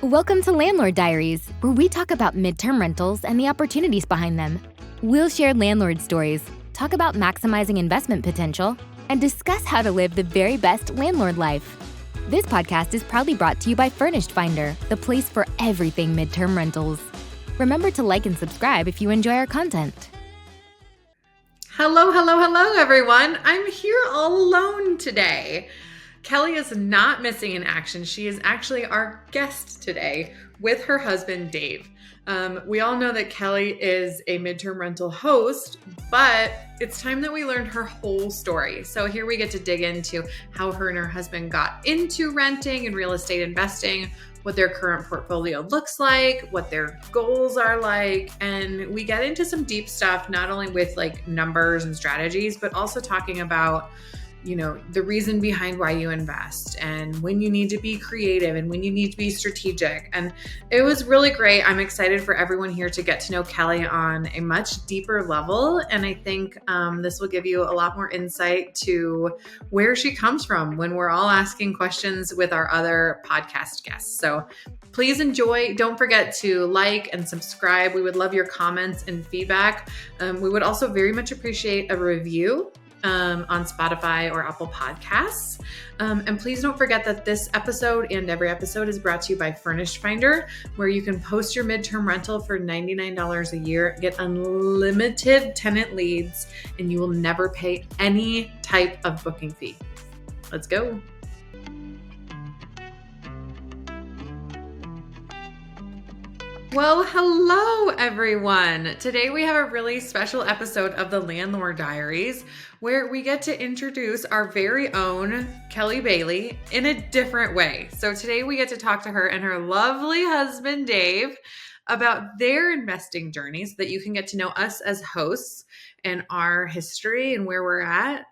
Welcome to Landlord Diaries, where we talk about midterm rentals and the opportunities behind them. We'll share landlord stories, talk about maximizing investment potential, and discuss how to live the very best landlord life. This podcast is proudly brought to you by Furnished Finder, the place for everything midterm rentals. Remember to like and subscribe if you enjoy our content. Hello, everyone. I'm here all alone today. Kelly is not missing in action. She is actually our guest today with her husband, Dave. We all know that Kelly is a midterm rental host, but it's time that we learned her whole story. So here we get to dig into how her and her husband got into renting and real estate investing, what their current portfolio looks like, what their goals are like, and we get into some deep stuff, not only with like numbers and strategies, but also talking about the reason behind why you invest and when you need to be creative and when you need to be strategic. And it was really great. I'm excited for everyone here to get to know Kelly on a much deeper level. And I think this will give you a lot more insight to where she comes from when we're all asking questions with our other podcast guests. So please enjoy. Don't forget to like and subscribe. We would love your comments and feedback. We would also very much appreciate a review on Spotify or Apple Podcasts. And please don't forget that this episode and every episode is brought to you by Furnish Finder, where you can post your midterm rental for $99 a year, get unlimited tenant leads, and you will never pay any type of booking fee. Let's go. Well, hello, everyone. Today we have a really special episode of the Landlord Diaries where we get to introduce our very own Kelly Bailey in a different way. So today we get to talk to her and her lovely husband, Dave, about their investing journey so that you can get to know us as hosts and our history and where we're at,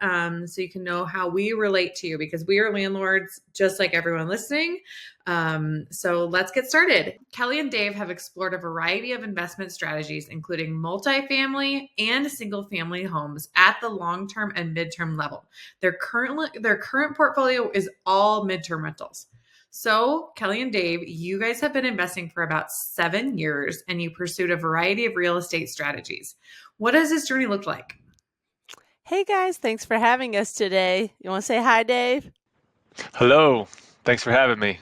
so you can know how we relate to you, because we are landlords just like everyone listening. So let's get started. Kelly and Dave have explored a variety of investment strategies, including multifamily and single family homes at the long-term and midterm level. Their current portfolio is all midterm rentals. So Kelly and Dave, you guys have been investing for about 7 years and you pursued a variety of real estate strategies. What does this journey look like? Hey guys, thanks for having us today. You want to say hi, Dave? Hello. Thanks for having me.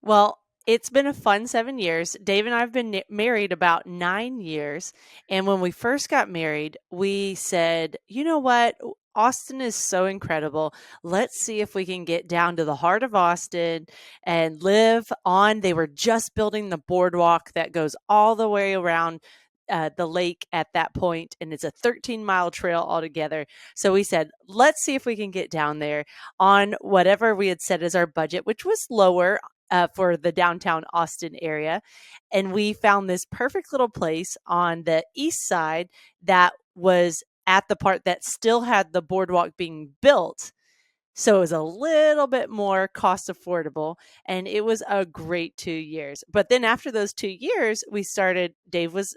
Well, it's been a fun 7 years. Dave and I have been married about 9 years. And when we first got married, we said, you know what? Austin is so incredible. Let's see if we can get down to the heart of Austin and live on. They were just building the boardwalk that goes all the way around the lake at that point, and it's a 13-mile trail altogether. So we said, let's see if we can get down there on whatever we had set as our budget, which was lower for the downtown Austin area. And we found this perfect little place on the east side that was at the part that still had the boardwalk being built. So it was a little bit more cost affordable, and it was a great 2 years. But then after those 2 years, Dave was,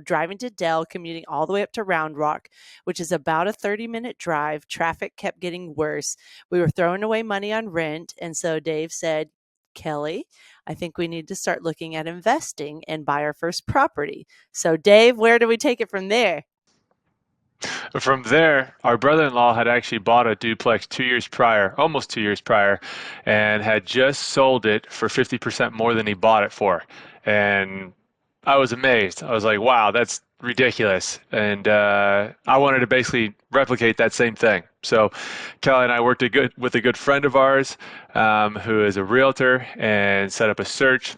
driving to Dell, commuting all the way up to Round Rock, which is about a 30-minute drive. Traffic kept getting worse. We were throwing away money on rent. And so Dave said, Kelly, I think we need to start looking at investing and buy our first property. So Dave, where do we take it from there? From there, our brother-in-law had actually bought a duplex almost 2 years prior, and had just sold it for 50% more than he bought it for. And I was amazed. I was like, wow, that's ridiculous. And I wanted to basically replicate that same thing. So Kelly and I worked with a good friend of ours who is a realtor, and set up a search.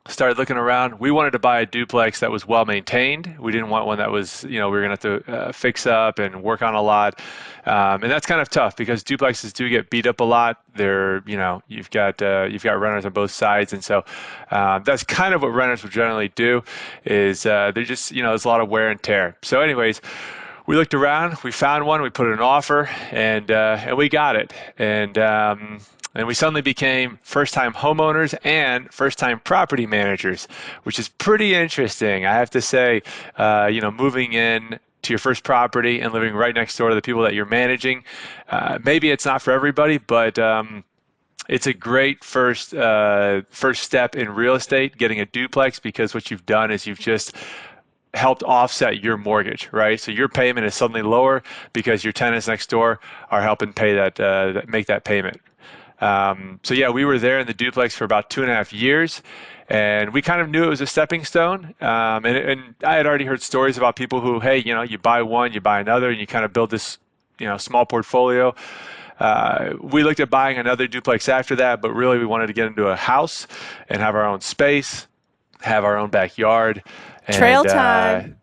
Started looking around. We wanted to buy a duplex that was well maintained. We didn't want one that was, we were going to have to fix up and work on a lot. And that's kind of tough because duplexes do get beat up a lot. They're, you've got renters on both sides. And so that's kind of what renters would generally do is they're just, there's a lot of wear and tear. So anyways, we looked around, we found one, we put in an offer, and we got it. And we suddenly became first-time homeowners and first-time property managers, which is pretty interesting. I have to say, moving in to your first property and living right next door to the people that you're managing, maybe it's not for everybody, but it's a great first step in real estate, getting a duplex, because what you've done is you've just helped offset your mortgage, right? So your payment is suddenly lower because your tenants next door are helping pay make that payment. So yeah, we were there in the duplex for about 2.5 years, and we kind of knew it was a stepping stone. And I had already heard stories about people who, hey, you buy one, you buy another, and you kind of build this, small portfolio. We looked at buying another duplex after that, but really we wanted to get into a house and have our own space, have our own backyard, Trail and time.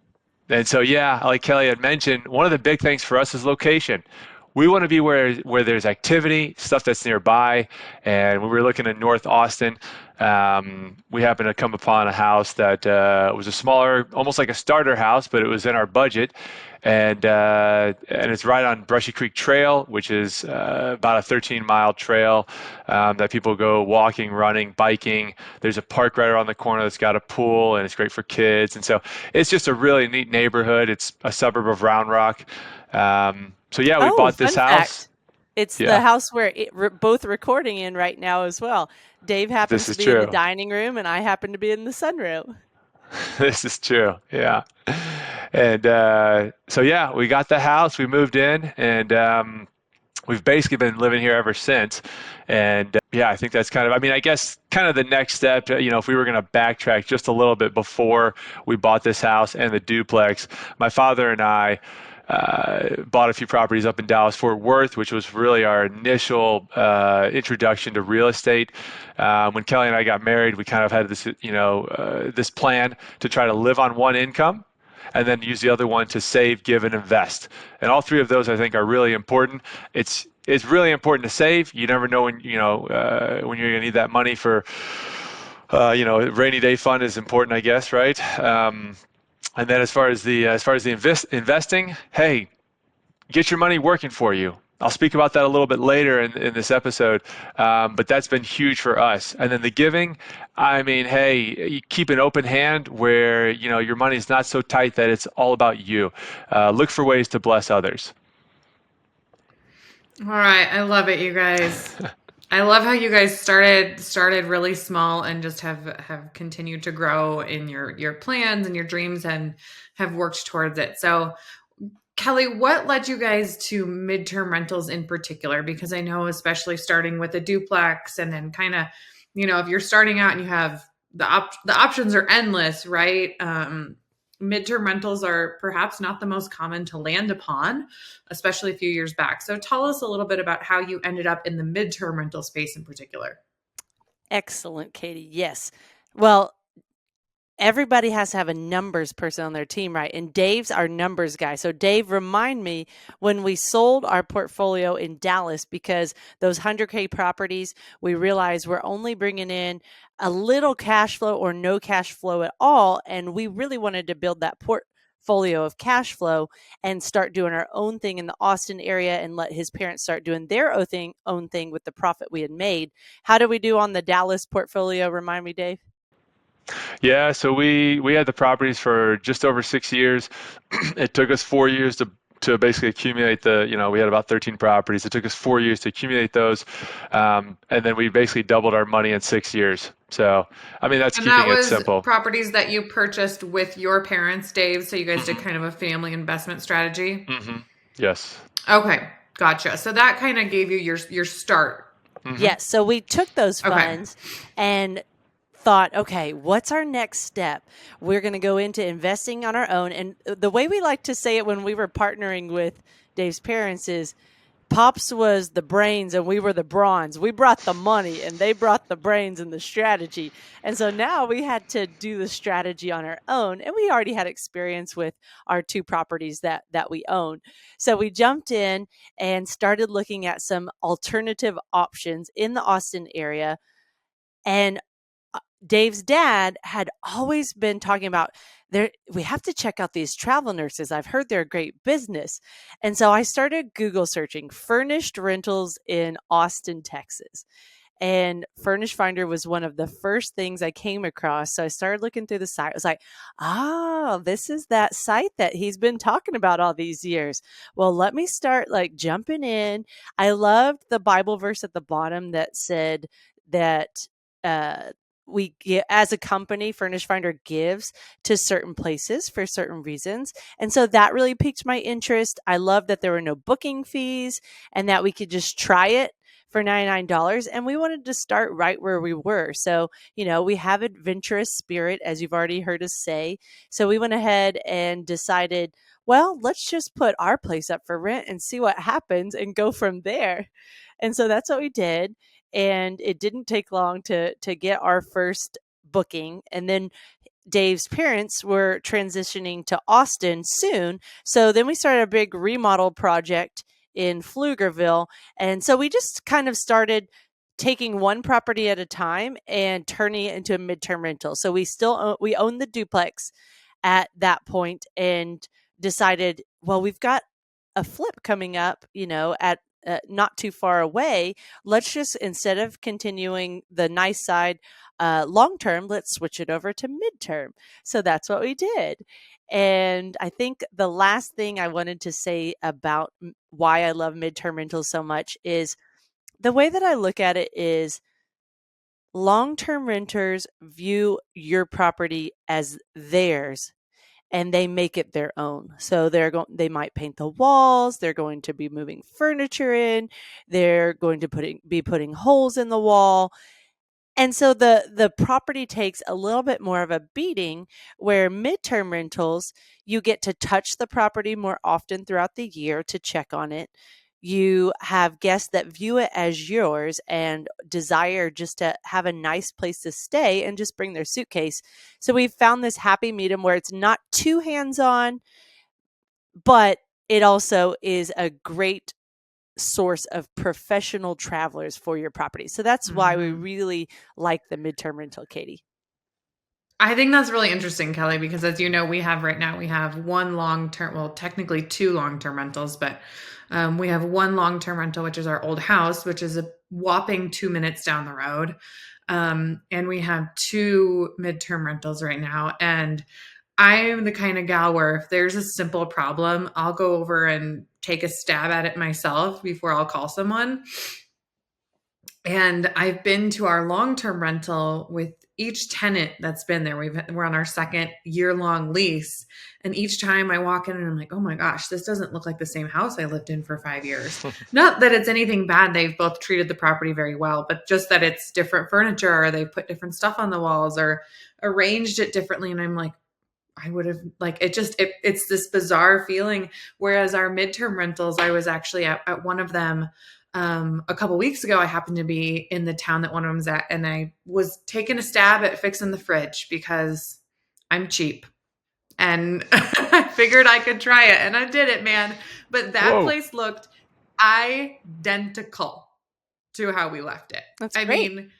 and so, yeah, like Kelly had mentioned, one of the big things for us is location. We want to be where there's activity, stuff that's nearby. And when we were looking at North Austin, we happened to come upon a house that was a smaller, almost like a starter house, but it was in our budget. And it's right on Brushy Creek Trail, which is about a 13-mile trail that people go walking, running, biking. There's a park right around the corner that's got a pool, and it's great for kids. And so it's just a really neat neighborhood. It's a suburb of Round Rock. So yeah, we Oh, bought this fun house. fact. It's the Yeah, house we're both recording in right now as well. Dave happens this to is be in the true. dining room, and I happen to be in the sunroom. This is true. Yeah. And so yeah, we got the house, we moved in, and we've basically been living here ever since. And yeah, I think that's kind of, I mean, I guess kind of the next step, if we were going to backtrack just a little bit before we bought this house and the duplex, my father and I bought a few properties up in Dallas Fort Worth, which was really our initial introduction to real estate. When Kelly and I got married, we kind of had this, this plan to try to live on one income and then use the other one to save, give, and invest. And all three of those, I think, are really important. It's really important to save. You never know when when you're going to need that money for rainy day fund is important, I guess, right? And then as far as the investing, hey, get your money working for you. I'll speak about that a little bit later in this episode, but that's been huge for us. And then the giving, I mean, hey, you keep an open hand where your money's not so tight that it's all about you. Look for ways to bless others. All right, I love it, you guys. I love how you guys started really small and just have continued to grow in your plans and your dreams and have worked towards it. So, Kelly, what led you guys to MidTerm Rentals in particular? Because I know, especially starting with a duplex and then kind of, if you're starting out and you have the options are endless, right? MidTerm Rentals are perhaps not the most common to land upon, especially a few years back. So tell us a little bit about how you ended up in the MidTerm rental space in particular. Excellent, Katie. Yes. Well, everybody has to have a numbers person on their team, right? And Dave's our numbers guy. So Dave, remind me when we sold our portfolio in Dallas, because those 100K properties, we realized we're only bringing in a little cash flow or no cash flow at all. And we really wanted to build that portfolio of cash flow and start doing our own thing in the Austin area and let his parents start doing their own thing with the profit we had made. How did we do on the Dallas portfolio? Remind me, Dave. Yeah, so we had the properties for just over 6 years. It took us 4 years to basically accumulate we had about 13 properties. It took us 4 years to accumulate those. And then we basically doubled our money in 6 years. So, I mean, that's And that keeping it was simple. properties that you purchased with your parents, Dave. So you guys did kind of a family investment strategy. Mm-hmm. Yes. Okay, gotcha. So that kind of gave you your start. Mm-hmm. Yes. So we took those Okay. funds and thought, okay, what's our next step? We're going to go into investing on our own. And the way we like to say it when we were partnering with Dave's parents is Pops was the brains and we were the bronze. We brought the money and they brought the brains and the strategy. And so now we had to do the strategy on our own. And we already had experience with our two properties that we own. So we jumped in and started looking at some alternative options in the Austin area. And Dave's dad had always been talking about we have to check out these travel nurses. I've heard they're a great business. And so I started Google searching furnished rentals in Austin, Texas. And Furnish Finder was one of the first things I came across. So I started looking through the site. I was like, oh, this is that site that he's been talking about all these years. Well, let me start like jumping in. I loved the Bible verse at the bottom that said that we get, as a company, Furnish Finder gives to certain places for certain reasons. And so that really piqued my interest. I love that there were no booking fees and that we could just try it for $99. And we wanted to start right where we were. So, we have adventurous spirit, as you've already heard us say. So we went ahead and decided, well, let's just put our place up for rent and see what happens and go from there. And so that's what we did. And it didn't take long to get our first booking. And then Dave's parents were transitioning to Austin soon. So then we started a big remodel project in Pflugerville. And so we just kind of started taking one property at a time and turning it into a midterm rental. So we own the duplex at that point and decided, well, we've got a flip coming up, at not too far away. Let's just, instead of continuing the nice side long term, let's switch it over to midterm. So that's what we did. And I think the last thing I wanted to say about why I love midterm rentals so much is the way that I look at it is long-term renters view your property as theirs and they make it their own. So they might paint the walls, they're going to be moving furniture in, they're going to be putting holes in the wall. And so the property takes a little bit more of a beating, where midterm rentals, you get to touch the property more often throughout the year to check on it. You have guests that view it as yours and desire just to have a nice place to stay and just bring their suitcase. So we've found this happy medium where it's not too hands-on, but it also is a great source of professional travelers for your property. So that's why we really like the midterm rental, Katie. I think that's really interesting, Kelly, because as you know, we have one long-term, well, technically two long-term rentals, but we have one long-term rental, which is our old house, which is a whopping 2 minutes down the road. And we have two midterm rentals right now. And I am the kind of gal where if there's a simple problem, I'll go over and take a stab at it myself before I'll call someone. And I've been to our long-term rental with each tenant that's been there. We're on our second year-long lease. And each time I walk in and I'm like, oh my gosh, this doesn't look like the same house I lived in for 5 years. Not that it's anything bad. They've both treated the property very well, but just that it's different furniture, or they've put different stuff on the walls or arranged it differently. And I'm like, I would have it's this bizarre feeling. Whereas our midterm rentals, I was actually at one of them a couple weeks ago. I happened to be in the town that one of them's at, and I was taking a stab at fixing the fridge because I'm cheap and I figured I could try it, and I did it, man. But that place looked identical to how we left it. That's great. I mean,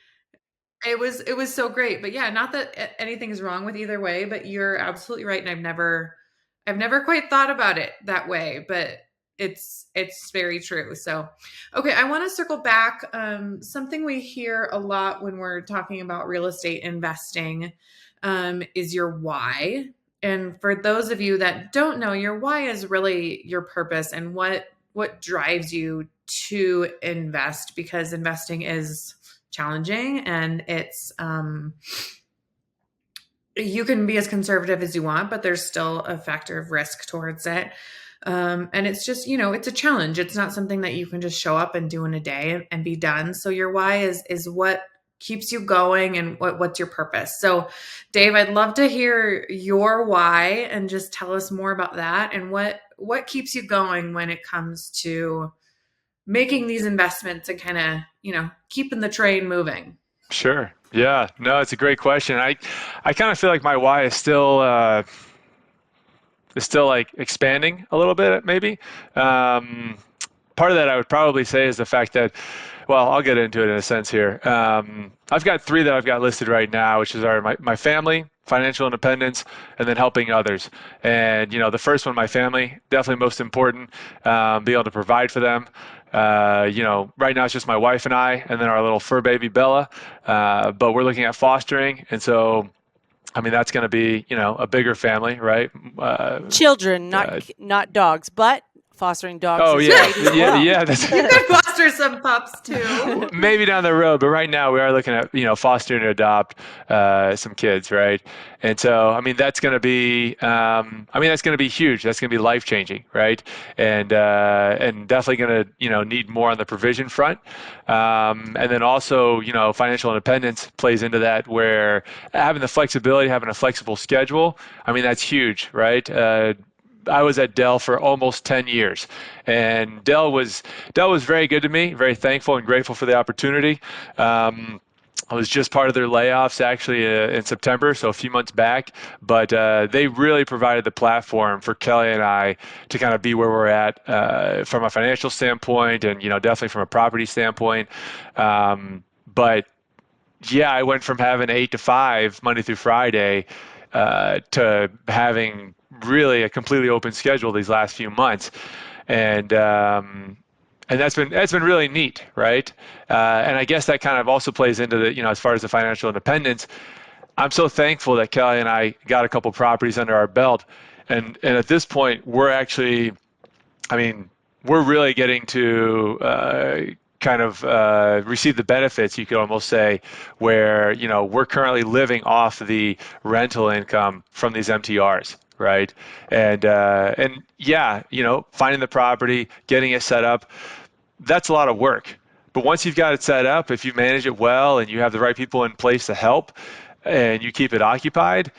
it was so great. But yeah, not that anything is wrong with either way, but you're absolutely right. And I've never quite thought about it that way, but it's very true. So, okay, I want to circle back. Something we hear a lot when we're talking about real estate investing is your why. And for those of you that don't know, your why is really your purpose and what drives you to invest, because investing is challenging and it's you can be as conservative as you want, but there's still a factor of risk towards it. And it's just, it's a challenge. It's not something that you can just show up and do in a day and be done. So your why is what keeps you going and what's your purpose. So Dave, I'd love to hear your why and just tell us more about that and what keeps you going when it comes to making these investments and kind of, keeping the train moving. Sure. Yeah. No, it's a great question. I kind of feel like my why is still like expanding a little bit, maybe. part of that I would probably say is the fact that, well, I'll get into it in a sense here. I've got three that I've got listed right now, which is my family, financial independence, and then helping others. And, the first one, my family, definitely most important, be able to provide for them. Right now it's just my wife and I, and then our little fur baby, Bella. But we're looking at fostering. And so, I mean, that's going to be, a bigger family, right? Children, not dogs, but fostering dogs Oh is yeah, great as well. yeah. That's You could foster some pups too. maybe down the road, but right now we are looking at foster and adopt some kids, right? And so I mean that's going to be huge. That's going to be life changing, right? And definitely going to need more on the provision front, and then also financial independence plays into that, where having the flexibility, having a flexible schedule. I mean that's huge, right? I was at Dell for almost 10 years, and Dell was very good to me, very thankful and grateful for the opportunity. I was just part of their layoffs actually in September, so a few months back, but they really provided the platform for Kelly and I to kind of be where we're at from a financial standpoint, and definitely from a property standpoint. But yeah, I went from having 8 to 5 Monday through Friday to having really a completely open schedule these last few months, and that's been really neat, right? And I guess that kind of also plays into the as far as the financial independence. I'm so thankful that Kelly and I got a couple properties under our belt, and at this point we're actually, I mean, we're really getting to kind of receive the benefits, you could almost say, where we're currently living off the rental income from these MTRs, right? And yeah, finding the property, getting it set up, that's a lot of work. But once you've got it set up, if you manage it well and you have the right people in place to help, and you keep it occupied,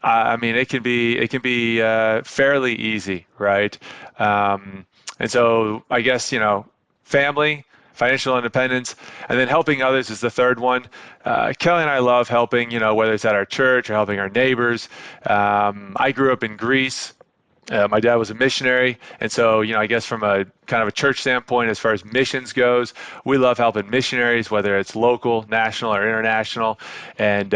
I mean, it can be fairly easy, right? And so I guess family, financial independence, and then helping others is the third one. Kelly and I love helping, whether it's at our church or helping our neighbors. I grew up in Greece. My dad was a missionary, and so I guess from a kind of a church standpoint, as far as missions goes, we love helping missionaries, whether it's local, national, or international, and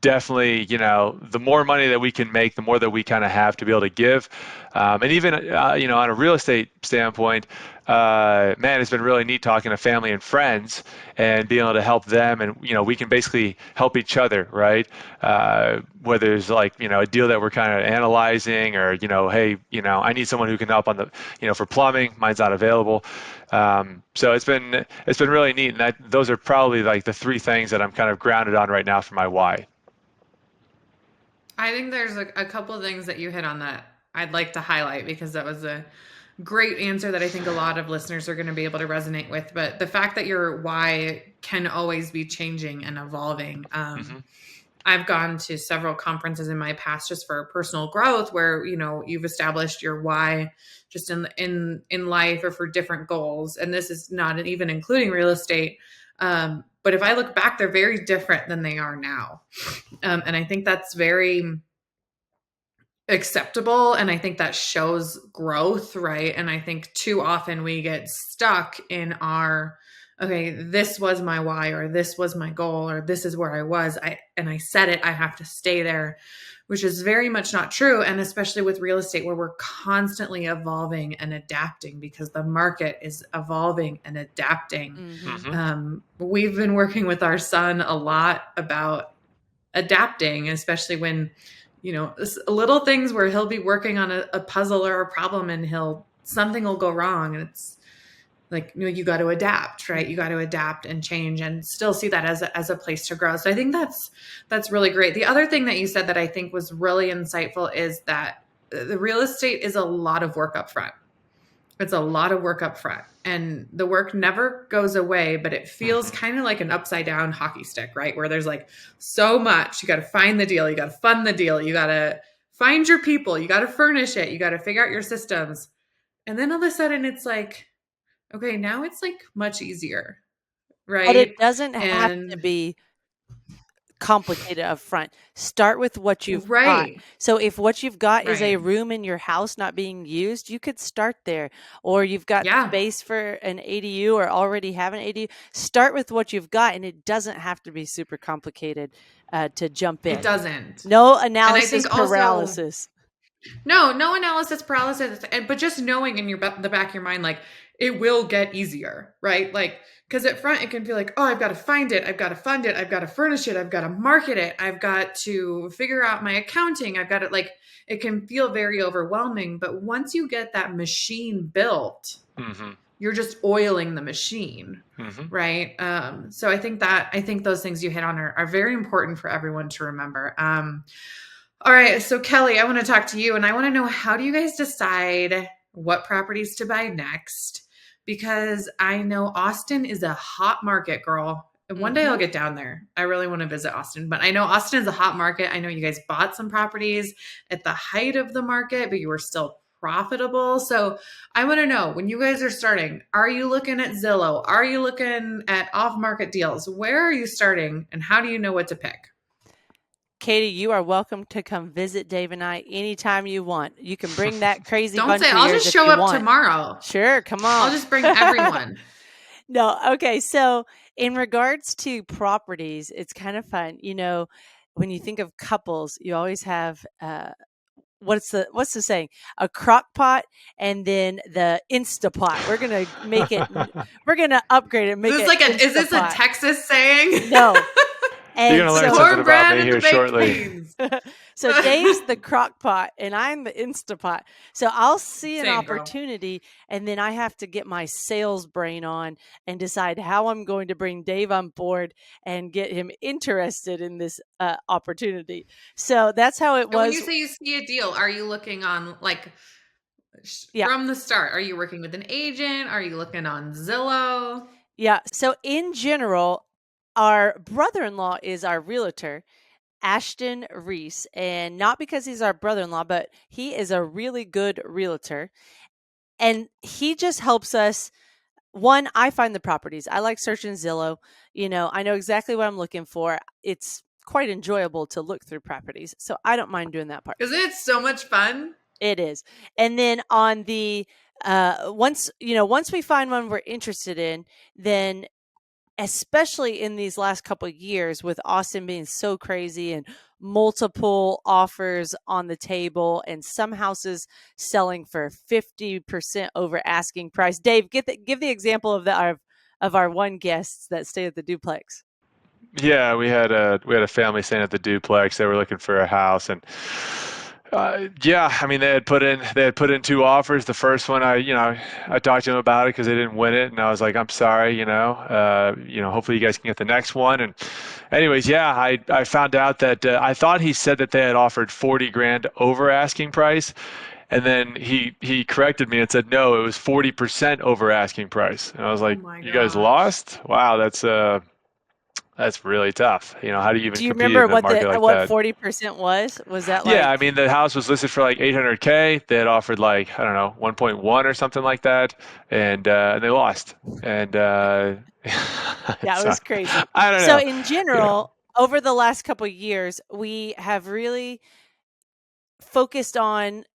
definitely, the more money that we can make, the more that we kind of have to be able to give. And even, on a real estate standpoint, man, it's been really neat talking to family and friends and being able to help them. And, we can basically help each other, right? Whether it's like, a deal that we're kind of analyzing, or, hey, I need someone who can help on the, for plumbing, mine's not available. So it's been really neat. And those are probably like the three things that I'm kind of grounded on right now for my why. I think there's a couple of things that you hit on that I'd like to highlight, because that was a great answer that I think a lot of listeners are going to be able to resonate with. But the fact that your why can always be changing and evolving. I've gone to several conferences in my past just for personal growth, where you've established your why just in life or for different goals. And this is not even including real estate. But if I look back, they're very different than they are now. And I think that's very acceptable. And I think that shows growth, right? And I think too often we get stuck in our, okay, this was my why, or this was my goal, or this is where I was. I said it, I have to stay there, which is very much not true. And especially with real estate, where we're constantly evolving and adapting because the market is evolving and adapting. We've been working with our son a lot about adapting, especially when, little things where he'll be working on a puzzle or a problem, and something will go wrong. And it's like, you got to adapt, right? You got to adapt and change, and still see that as a place to grow. So I think that's really great. The other thing that you said that I think was really insightful is that the real estate is a lot of work up front. It's a lot of work up front, and the work never goes away, but it feels kind of like an upside down hockey stick, right? Where there's like so much. You got to find the deal. You got to fund the deal. You got to find your people. You got to furnish it. You got to figure out your systems. And then all of a sudden it's like, okay, now it's like much easier, right? But it doesn't have to be complicated up front. Start with what you've got. Right. So if what you've got is a Right. room in your house not being used, you could start there. Or you've got Yeah. space for an ADU or already have an ADU. Start with what you've got, and it doesn't have to be super complicated to jump in. It doesn't. No And I analysis think also, paralysis. no analysis paralysis, but just knowing in the back of your mind, like, it will get easier, right? Like, because at front it can feel like, oh, I've got to find it, I've got to fund it, I've got to furnish it, I've got to market it, I've got to figure out my accounting, I've got to, like, it can feel very overwhelming. But once you get that machine built, you're just oiling the machine, right? So I think those things you hit on are very important for everyone to remember. All right, so Kelly, I want to talk to you, and I want to know, how do you guys decide what properties to buy next? Because I know Austin is a hot market, girl. And one day I'll get down there. I really want to visit Austin, but I know Austin is a hot market. I know you guys bought some properties at the height of the market, but you were still profitable. So I want to know, when you guys are starting, are you looking at Zillow? Are you looking at off-market deals? Where are you starting, and how do you know what to pick? Katie, you are welcome to come visit Dave and I anytime you want. You can bring that crazy Don't bunch say, of I'll yours just if show you up want. tomorrow. Sure, come on. I'll just bring everyone. No, okay. So in regards to properties, it's kind of fun. You know, when you think of couples, you always have what's the saying? A crock pot and then the Instapot. We're gonna make it. We're gonna upgrade it. Make Is it this like is this a Instapot. Texas saying? No. You're going to learn something about me here shortly. So Dave's the crock pot and I'm the Instapot. So I'll see an Same, girl. opportunity and then I have to get my sales brain on and decide how I'm going to bring Dave on board and get him interested in this opportunity. So that's how it And when was. you say you see a deal, are you looking on, like, Yeah. from the start? Are you working with an agent? Are you looking on Zillow? Yeah. So in general, our brother-in-law is our realtor, Ashton Reese, and not because he's our brother-in-law, but he is a really good realtor. And he just helps us. One, I find the properties. I like searching Zillow. You know, I know exactly what I'm looking for. It's quite enjoyable to look through properties. So I don't mind doing that part. Isn't it so much fun? It is. And then on the once we find one we're interested in, then especially in these last couple of years with Austin being so crazy and multiple offers on the table and some houses selling for 50% over asking price. Dave, give the example of our one guest that stayed at the duplex. Yeah, we had a family staying at the duplex. They were looking for a house, and yeah, I mean, they had put in two offers. The first one, I talked to them about it because they didn't win it, and I was like, I'm sorry, hopefully you guys can get the next one. And anyways, yeah, I found out that I thought he said that they had offered 40 grand over asking price, and then he corrected me and said no, it was 40% over asking price. And I was like, my you guys gosh. lost? Wow, that's really tough. How do you even Do you compete remember in a market like what that? 40% was? Was that Yeah, I like mean, the house was listed for like 800K. They had offered like, I don't know, 1.1 or something like that, and they lost. And yeah, it was crazy. I don't So know. in general, over the last couple of years, we have really focused on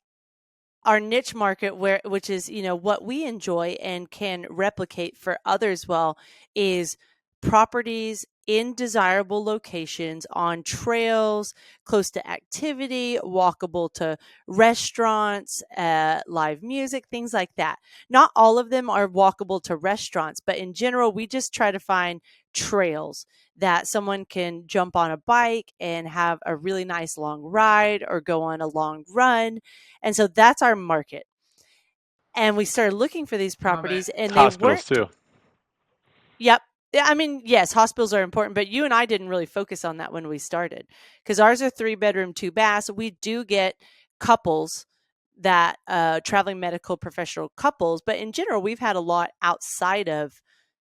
our niche market which is, what we enjoy and can replicate for others well, is properties in desirable locations on trails, close to activity, walkable to restaurants, live music, things like that. Not all of them are walkable to restaurants, but in general, we just try to find trails that someone can jump on a bike and have a really nice long ride or go on a long run. And so that's our market. And we started looking for these properties and they Hospitals too. Yep. I mean, yes, hospitals are important, but you and I didn't really focus on that when we started because ours are 3-bedroom, 2 baths. We do get couples that traveling medical professional couples, but in general, we've had a lot outside of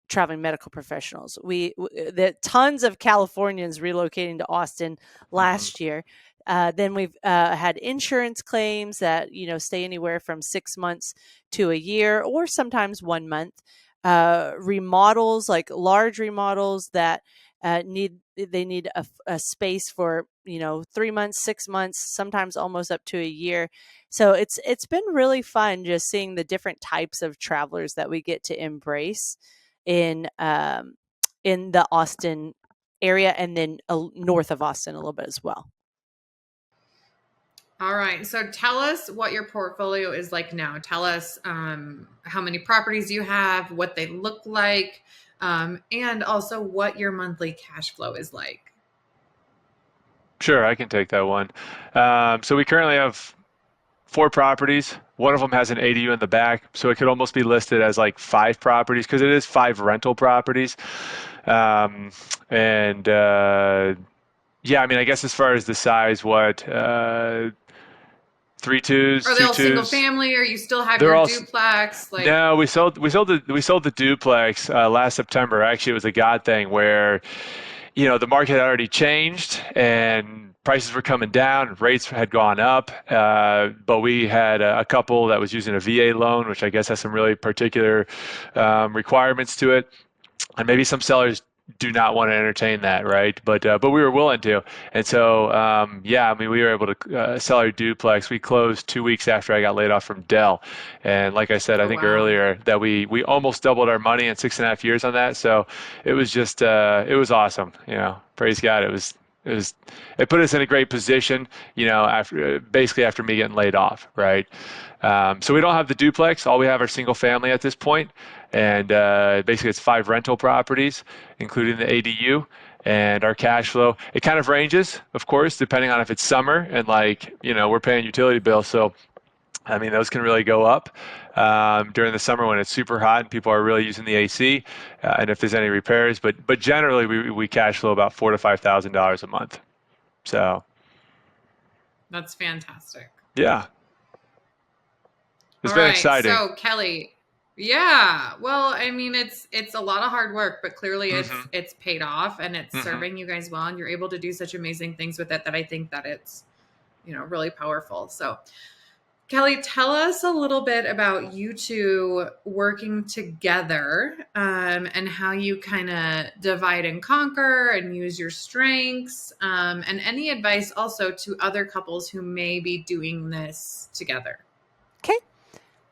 traveling medical professionals. The tons of Californians relocating to Austin last year. Then we've had insurance claims that stay anywhere from 6 months to a year, or sometimes 1 month. Remodels, like large remodels that they need a space for 3 months, 6 months, sometimes almost up to a year. So it's been really fun just seeing the different types of travelers that we get to embrace in the Austin area, and then north of Austin a little bit as well. All right. So tell us what your portfolio is like now. Tell us how many properties you have, what they look like, and also what your monthly cash flow is like. Sure, I can take that one. So we currently have 4 properties. One of them has an ADU in the back, so it could almost be listed as like 5 properties because it is 5 rental properties. And yeah, I mean, I guess as far as the size, what 3 twos, Are they 2 all single twos? family, or you still have They're your all duplex? Like, no, we sold the duplex last September. Actually, it was a God thing where the market had already changed and prices were coming down, rates had gone up, but we had a couple that was using a VA loan, which I guess has some really particular requirements to it. And maybe some sellers do not want to entertain that, right? But we were willing to, and so yeah, I mean, we were able to sell our duplex. We closed 2 weeks after I got laid off from Dell, and like I said, I oh think wow. earlier that we almost doubled our money in 6.5 years on that. So it was just it was awesome. Praise God, it put us in a great position. After basically after me getting laid off, right? So we don't have the duplex. All we have are single family at this point. And basically, it's 5 rental properties, including the ADU. And our cash flow, it kind of ranges, of course, depending on if it's summer and we're paying utility bills. So, I mean, those can really go up during the summer when it's super hot and people are really using the AC, and if there's any repairs. But generally, we cash flow about $4,000 to $5,000 a month. So, That's fantastic. yeah, it's All been right. exciting. So Kelly, yeah. Well, I mean, it's a lot of hard work, but clearly Hmm. it's paid off and it's Hmm. serving you guys well, and you're able to do such amazing things with it that I think that it's really powerful. So Kelly, tell us a little bit about you two working together, and how you kind of divide and conquer and use your strengths, and any advice also to other couples who may be doing this together. Okay.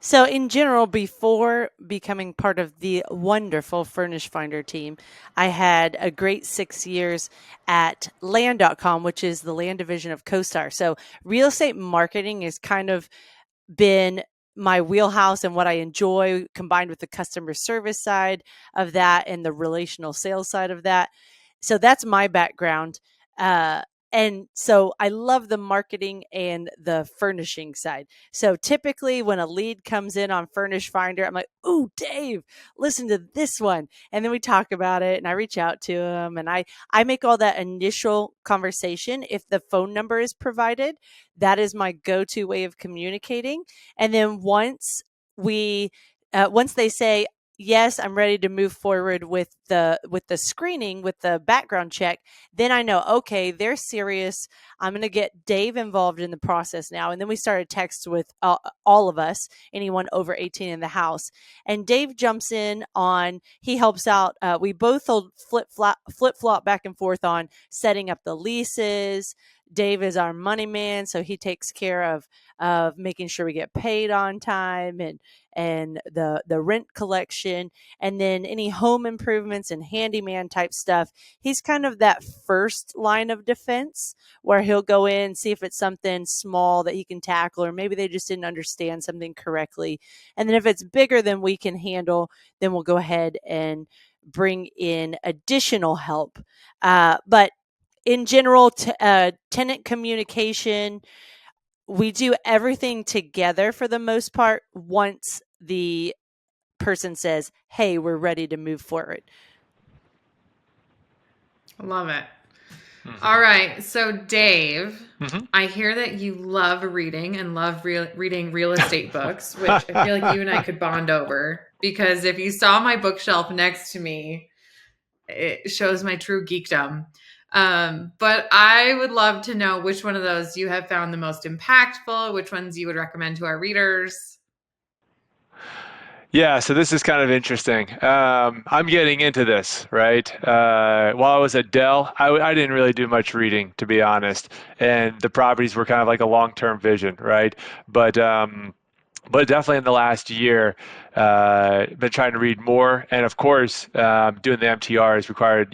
So, in general, before becoming part of the wonderful Furnish Finder team, I had a great 6 years at land.com, which is the land division of CoStar. So, real estate marketing has kind of been my wheelhouse and what I enjoy, combined with the customer service side of that and the relational sales side of that. So, that's my background. And so I love the marketing and the furnishing side. So typically when a lead comes in on Furnish Finder, I'm like, "Ooh, Dave, listen to this one." And then we talk about it and I reach out to him and I make all that initial conversation. If the phone number is provided, that is my go-to way of communicating. And then once they say, yes, I'm ready to move forward with the screening, with the background check, then I know, okay, they're serious. I'm going to get Dave involved in the process now. And then we start a text with all of us, anyone over 18 in the house. And Dave jumps in on, he helps out. We both flip flop back and forth on setting up the leases. Dave is our money man, so he takes care of making sure we get paid on time and the rent collection, and then any home improvements and handyman type stuff. He's kind of that first line of defense where he'll go in, see if it's something small that he can tackle, or maybe they just didn't understand something correctly. And then if it's bigger than we can handle, then we'll go ahead and bring in additional help. But in general, tenant communication, we do everything together for the most part once the person says, "Hey, we're ready to move forward." Love it. Hmm. All right. So, Dave, Hmm. I hear that you love reading and love reading real estate books, which I feel like you and I could bond over, because if you saw my bookshelf next to me, it shows my true geekdom. But I would love to know which one of those you have found the most impactful, which ones you would recommend to our readers. Yeah, so this is kind of interesting. I'm getting into this, right? While I was at Dell, I didn't really do much reading, to be honest, and the properties were kind of like a long-term vision, right? But but definitely in the last year, been trying to read more, and of course, doing the MTRs required,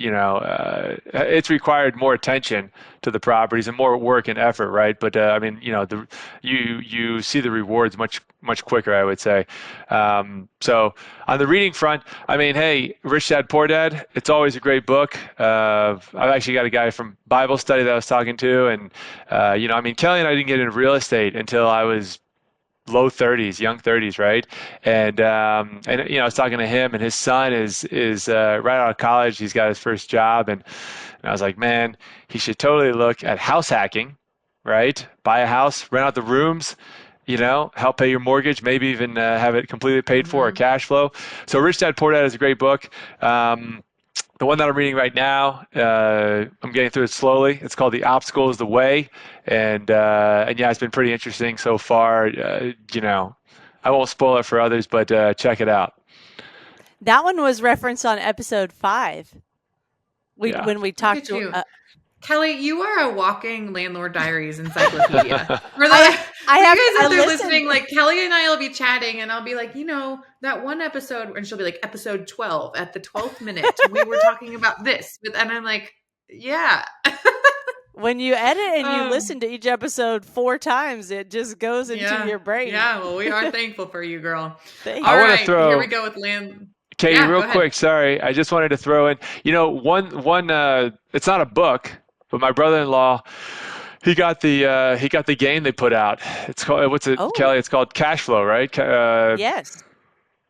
it's required more attention to the properties and more work and effort, right? But I mean, you see the rewards much quicker, I would say. So on the reading front, I mean, hey, Rich Dad Poor Dad, it's always a great book. I've actually got a guy from Bible study that I was talking to, and I mean, Kelly and I didn't get into real estate until I was low 30s, young 30s, right? And I was talking to him, and his son is right out of college. He's got his first job, and I was like, man, he should totally look at house hacking, right? Buy a house, rent out the rooms, help pay your mortgage, maybe even have it completely paid for or Mm-hmm. cash flow. So Rich Dad Poor Dad is a great book. The one that I'm reading right now, I'm getting through it slowly. It's called The Obstacle is the Way, and yeah, it's been pretty interesting so far. I won't spoil it for others, but check it out. That one was referenced on episode 5. Yeah. When we Look talked at to you. Kelly, you are a walking Landlord Diaries encyclopedia. For the I for you have guys I out there listened. listening, like Kelly and I will be chatting, and I'll be like, that one episode, and she'll be like, episode 12. At the 12th minute, we were talking about this, and I'm like, yeah. When you edit and you Um, listen to each episode 4 times, it just goes into yeah, your brain. yeah. Well, we are thankful for you, girl. Thank All I you. want to right, here we throw go with land. Katie Yeah, real go ahead. quick. Sorry, I just wanted to throw in. One. It's not a book, but my brother-in-law, he got the game they put out. It's called what's it, Oh, Kelly? It's called Cash Flow, right? yes,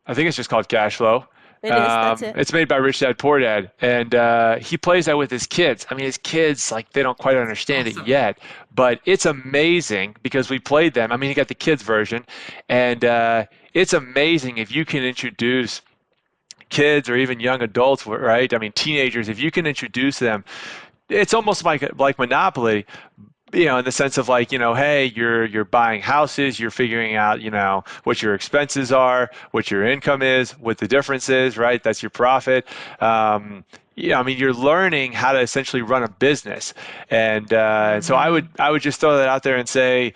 I think it's just called Cash Flow. it is. That's it. It's made by Rich Dad Poor Dad, and he plays that with his kids. I mean, his kids like they don't quite understand it Awesome. yet, but it's amazing because we played them. I mean, he got the kids version, and it's amazing if you can introduce kids or even young adults, right? I mean, teenagers. If you can introduce them, it's almost like Monopoly, in the sense of like, hey, you're buying houses, you're figuring out, what your expenses are, what your income is, what the difference is, right? That's your profit. Yeah, I mean, you're learning how to essentially run a business, and so I would Mm-hmm. I would just throw that out there and say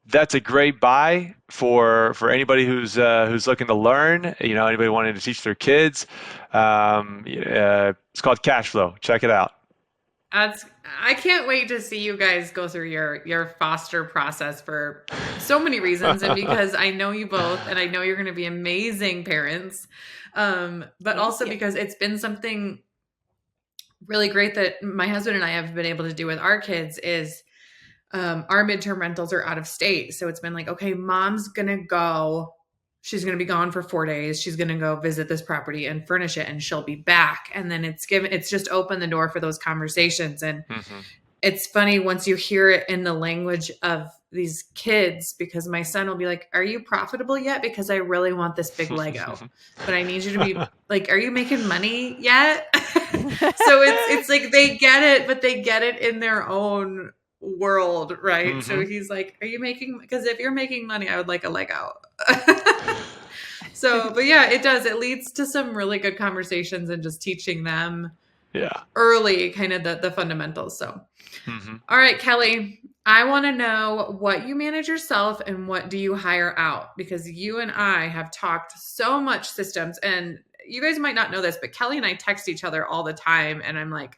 that's a great buy for anybody who's looking to learn. Anybody wanting to teach their kids. It's called Cash Flow. Check it out. I can't wait to see you guys go through your foster process for so many reasons, and because I know you both, and I know you're going to be amazing parents. But Thank also you. because it's been something really great that my husband and I have been able to do with our kids is our midterm rentals are out of state. So it's been like, okay, mom's going to go. She's going to be gone for 4 days. She's going to go visit this property and furnish it, and she'll be back. And then it's just opened the door for those conversations. And Hmm. it's funny once you hear it in the language of these kids, because my son will be like, are you profitable yet? Because I really want this big Lego, but I need you to be like, are you making money yet? So it's like they get it, but they get it in their own world, right? So Hmm. he's like, are you making, because if you're making money, I would like a Lego. So, but yeah, it does. It leads to some really good conversations and just teaching them Yeah. early kind of the fundamentals. So, Hmm. all right, Kelly, I want to know what you manage yourself and what do you hire out? Because you and I have talked so much systems, and you guys might not know this, but Kelly and I text each other all the time. And I'm like,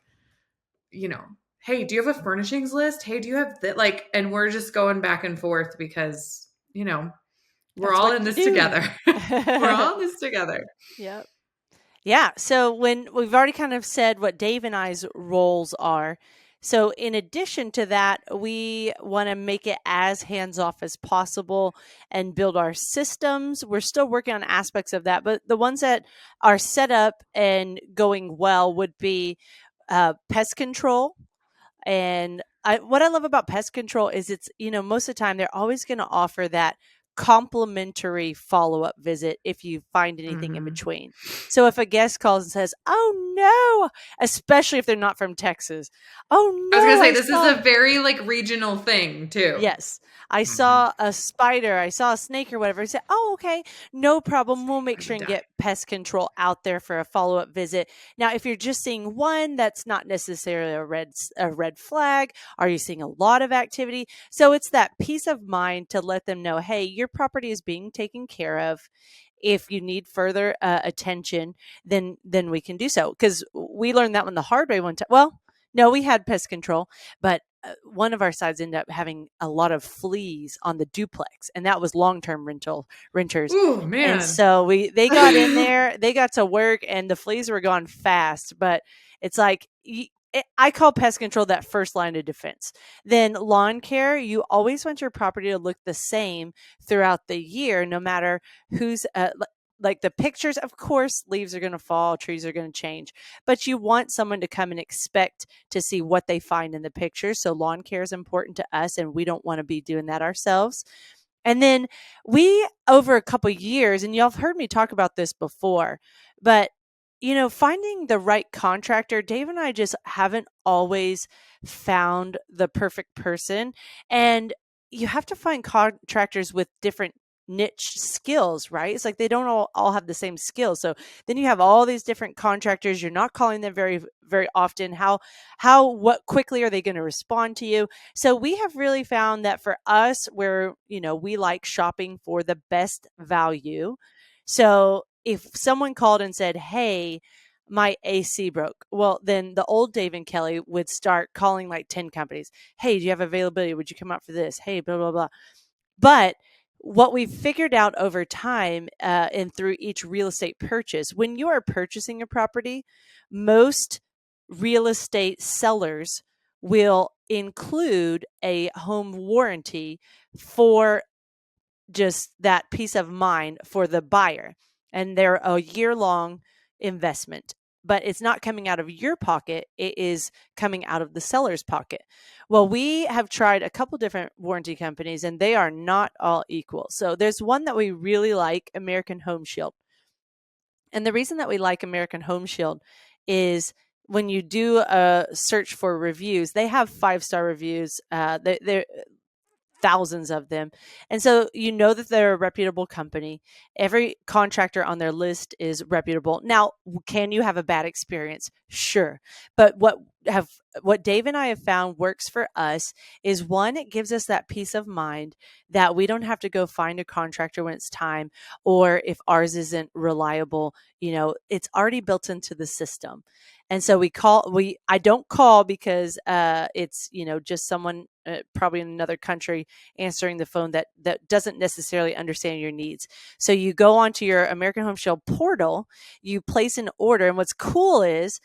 hey, do you have a furnishings list? Hey, do you have that? Like, and we're just going back and forth because, we're That's all what in you this do. together. We're all in this together. Yep. Yeah. So when we've already kind of said what Dave and I's roles are. So in addition to that, we want to make it as hands off as possible and build our systems. We're still working on aspects of that, but the ones that are set up and going well would be pest control. And what I love about pest control is it's, most of the time they're always going to offer that complimentary follow-up visit if you find anything in between. So if a guest calls and says, "Oh no," especially if they're not from Texas, "Oh no, I was gonna say this is a very like regional thing too. Yes. I saw a spider, I saw a snake or whatever. I said, "Oh, okay, no problem. We'll make sure and get pest control out there for a follow-up visit." Now, if you're just seeing one, that's not necessarily a red flag. Are you seeing a lot of activity? So it's that peace of mind to let them know, "Hey, your property is being taken care of. If you need further attention, then we can do so." Because we learned that one the hard way one time. Well, no, we had pest control, but one of our sides ended up having a lot of fleas on the duplex, and that was long-term renters. Ooh, man. And so they got in there, they got to work, and the fleas were gone fast. But it's like I call pest control that first line of defense. Then lawn care, you always want your property to look the same throughout the year, no matter who's like the pictures. Of course, leaves are going to fall, trees are going to change, but you want someone to come and expect to see what they find in the pictures. So lawn care is important to us, and we don't want to be doing that ourselves. And then we, over a couple of years, and y'all have heard me talk about this before, but finding the right contractor, Dave and I just haven't always found the perfect person. And you have to find contractors with different niche skills, right? It's like they don't all have the same skills. So then you have all these different contractors. You're not calling them very, very often. What quickly are they going to respond to you? So we have really found that for us, where, we like shopping for the best value. So if someone called and said, "Hey, my AC broke," well, then the old Dave and Kelly would start calling like 10 companies. "Hey, do you have availability? Would you come out for this? Hey, blah, blah, blah." But what we've figured out over time and through each real estate purchase, when you are purchasing a property, most real estate sellers will include a home warranty for just that peace of mind for the buyer. And they're a year-long investment, but it's not coming out of your pocket. It is coming out of the seller's pocket. Well, we have tried a couple different warranty companies, and they are not all equal. So there's one that we really like, American Home Shield. And the reason that we like American Home Shield is when you do a search for reviews, they have 5-star reviews. They're thousands of them. And so that they're a reputable company. Every contractor on their list is reputable. Now, can you have a bad experience? Sure. But what Dave and I have found works for us is, one, it gives us that peace of mind that we don't have to go find a contractor when it's time, or if ours isn't reliable, it's already built into the system. And so I don't call because it's, just someone probably in another country answering the phone that doesn't necessarily understand your needs. So you go onto your American Home Shield portal, you place an order. And what's cool is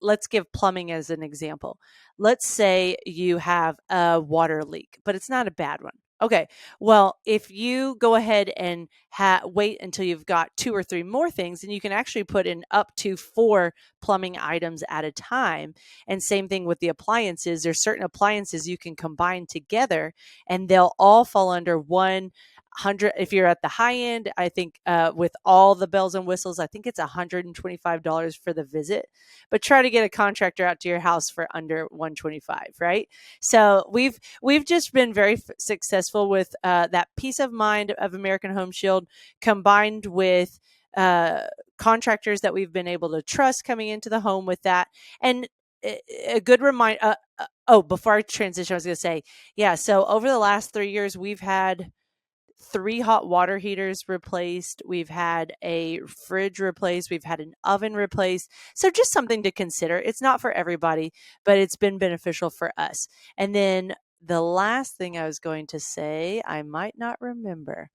let's give plumbing as an example. Let's say you have a water leak, but it's not a bad one. Okay, well, if you go ahead and wait until you've got 2 or 3 more things, then you can actually put in up to 4 plumbing items at a time. And same thing with the appliances. There's certain appliances you can combine together, and they'll all fall under 100. If you're at the high end, I think with all the bells and whistles, I think it's $125 for the visit. But try to get a contractor out to your house for under $125, right? So we've just been very successful with that peace of mind of American Home Shield, combined with contractors that we've been able to trust coming into the home with that. And a good reminder. Before I transition, I was going to say, yeah. So over the last 3 years, we've had 3 hot water heaters replaced. We've had a fridge replaced. We've had an oven replaced. So just something to consider. It's not for everybody, but it's been beneficial for us. And then the last thing I was going to say, I might not remember.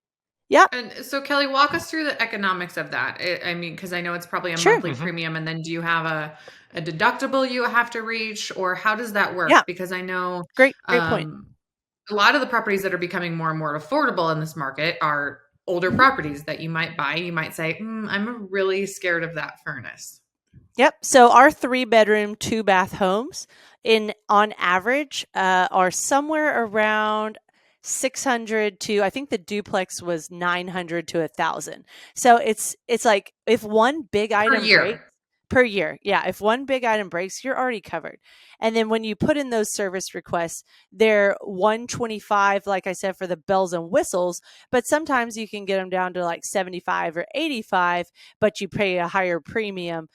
Yeah. And so, Kelly, walk us through the economics of that. I mean, because I know it's probably a Sure. monthly premium, and then do you have a deductible you have to reach, or how does that work? Yeah. Because I know Great point. a lot of the properties that are becoming more and more affordable in this market are older properties that you might buy. You might say, I'm really scared of that furnace. Yep. So our 3-bedroom, 2-bath homes on average are somewhere around $600 to, I think the duplex was $900 to $1,000. So it's like if one big Per item breaks year. per year, yeah, if one big item breaks, you're already covered. And then when you put in those service requests, they're $125, like I said, for the bells and whistles, but sometimes you can get them down to like $75 or $85, but you pay a higher premium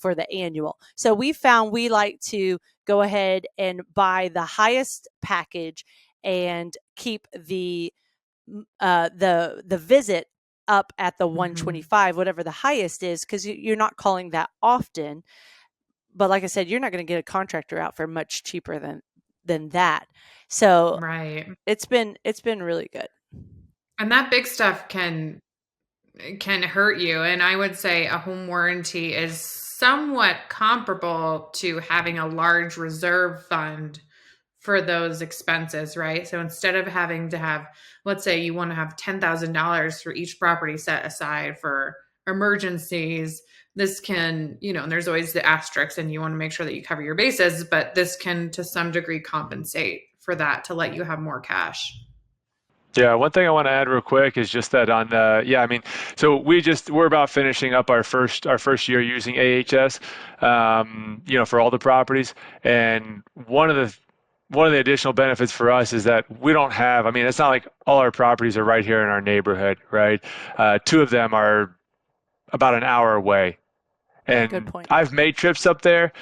for the annual. So we found we like to go ahead and buy the highest package and keep the visit up at the 125, whatever the highest is, because you're not calling that often. But like I said, you're not going to get a contractor out for much cheaper than that. So Right. it's been really good. And that big stuff can hurt you. And I would say a home warranty is somewhat comparable to having a large reserve fund for those expenses, right? So instead of having to have, let's say you want to have $10,000 for each property set aside for emergencies, this can, and there's always the asterisks and you want to make sure that you cover your bases, but this can to some degree compensate for that to let you have more cash. Yeah, one thing I want to add real quick is just that on so we're about finishing up our first year using AHS, for all the properties, and one of the additional benefits for us is that we don't have, it's not like all our properties are right here in our neighborhood, right? Two of them are about an hour away, Good and point. I've made trips up there.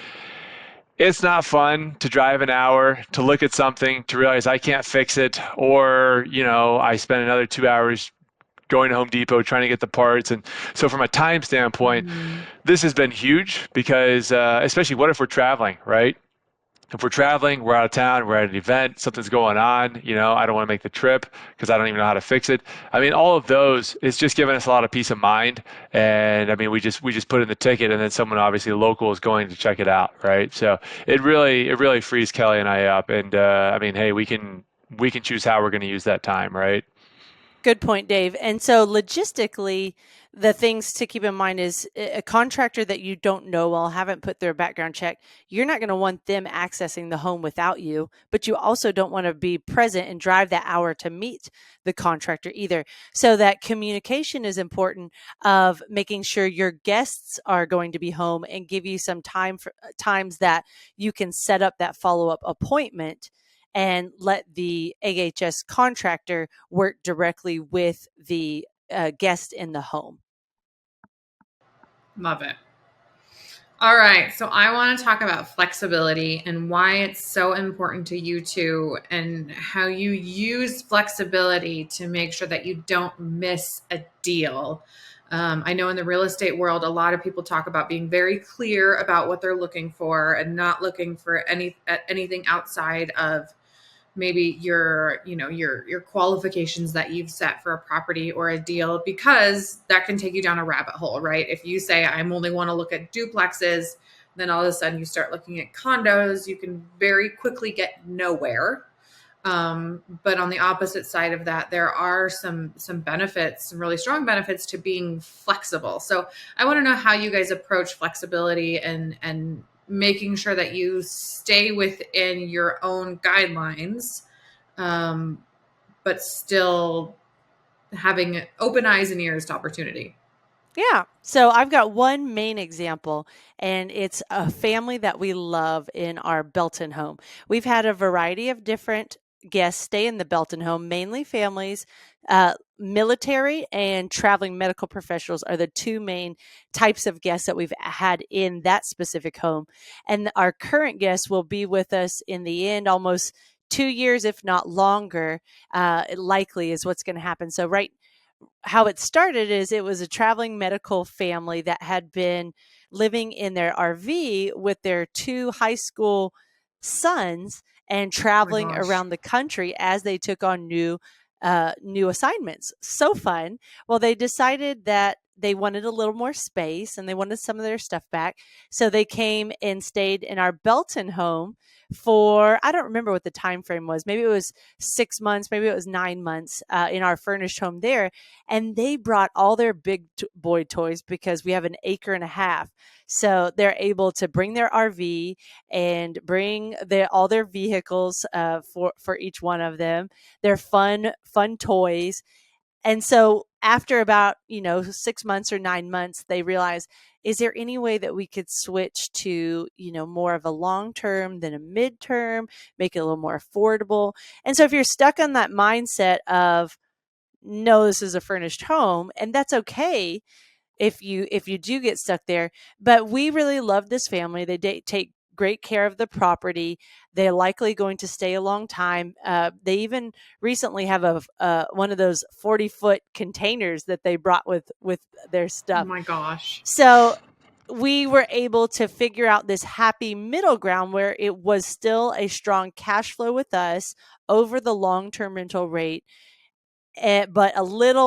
It's not fun to drive an hour to look at something to realize I can't fix it, or I spend another 2 hours going to Home Depot trying to get the parts. And so from a time standpoint, this has been huge because especially what if we're traveling, right? If we're traveling, we're out of town, we're at an event, something's going on, I don't want to make the trip because I don't even know how to fix it. All of those, it's just given us a lot of peace of mind. And we just put in the ticket, and then someone obviously local is going to check it out, right? So it really frees Kelly and I up. And hey, we can choose how we're going to use that time, right? Good point, Dave. And so logistically, the things to keep in mind is a contractor that you don't know well, haven't put their background check, you're not going to want them accessing the home without you, but you also don't want to be present and drive that hour to meet the contractor either. So that communication is important, of making sure your guests are going to be home and give you some times that you can set up that follow-up appointment and let the AHS contractor work directly with the guest in the home. Love it. All right. So I want to talk about flexibility and why it's so important to you two, and how you use flexibility to make sure that you don't miss a deal. I know in the real estate world, a lot of people talk about being very clear about what they're looking for and not looking for anything outside of maybe your qualifications that you've set for a property or a deal, because that can take you down a rabbit hole, right? If you say, I'm only want to look at duplexes, then all of a sudden you start looking at condos, you can very quickly get nowhere. But on the opposite side of that, there are some benefits, some really strong benefits to being flexible. So I want to know how you guys approach flexibility and making sure that you stay within your own guidelines, but still having open eyes and ears to opportunity. Yeah. So I've got one main example, and it's a family that we love in our Belton home. We've had a variety of different guests stay in the Belton home, mainly families. Military and traveling medical professionals are the two main types of guests that we've had in that specific home. And our current guests will be with us in the end almost 2 years, if not longer, likely is what's going to happen. So how it started is it was a traveling medical family that had been living in their RV with their two high school sons and traveling around the country as they took on new assignments. So fun. Well, they decided that they wanted a little more space and they wanted some of their stuff back. So they came and stayed in our Belton home for, I don't remember what the time frame was. Maybe it was 6 months, maybe it was 9 months in our furnished home there. And they brought all their big boy toys because we have an acre and a half. So they're able to bring their RV and bring all their vehicles for each one of them. Their fun toys. And so after about, 6 months or 9 months, they realized, is there any way that we could switch to, more of a long term than a midterm, make it a little more affordable? And so if you're stuck on that mindset of, no, this is a furnished home, and that's okay if you do get stuck there. But we really love this family. They take great care of the property. They're likely going to stay a long time. They even recently have one of those 40-foot containers that they brought with their stuff. Oh my gosh. So we were able to figure out this happy middle ground where it was still a strong cash flow with us over the long-term rental rate. But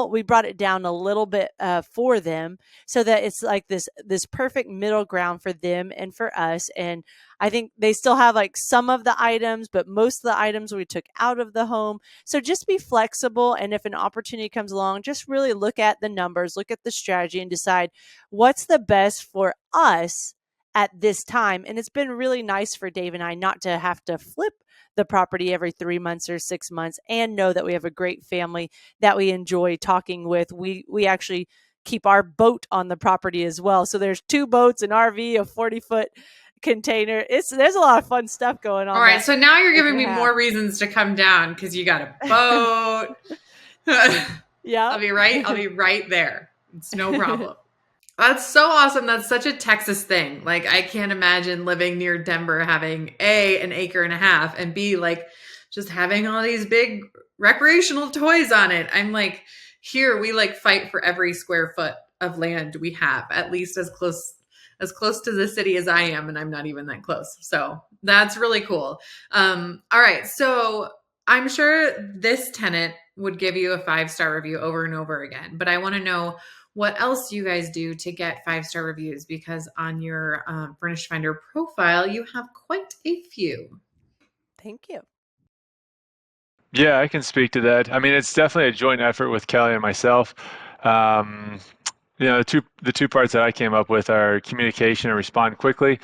we brought it down a little bit for them so that it's like this perfect middle ground for them and for us. And I think they still have like some of the items, but most of the items we took out of the home. So just be flexible. And if an opportunity comes along, just really look at the numbers, look at the strategy and decide what's the best for us at this time. And it's been really nice for Dave and I not to have to flip the property every 3 months or 6 months and know that we have a great family that we enjoy talking with. We actually keep our boat on the property as well. So there's 2 boats, an RV, a 40-foot container. There's a lot of fun stuff going on. All right. So now you're giving me more reasons to come down because you got a boat. Yeah. I'll be right there. It's no problem. That's so awesome. That's such a Texas thing. Like, I can't imagine living near Denver having an acre and a half, and B, like, just having all these big recreational toys on it. I'm like, here we like fight for every square foot of land we have, at least as close to the city as I am. And I'm not even that close. So that's really cool. All right. So I'm sure this tenant would give you a 5-star review over and over again, but I want to know what else you guys do to get 5-star reviews, because on your Furnish Finder profile, you have quite a few. Thank you. Yeah, I can speak to that. I mean, it's definitely a joint effort with Kelly and myself. The two parts that I came up with are communication and respond quickly.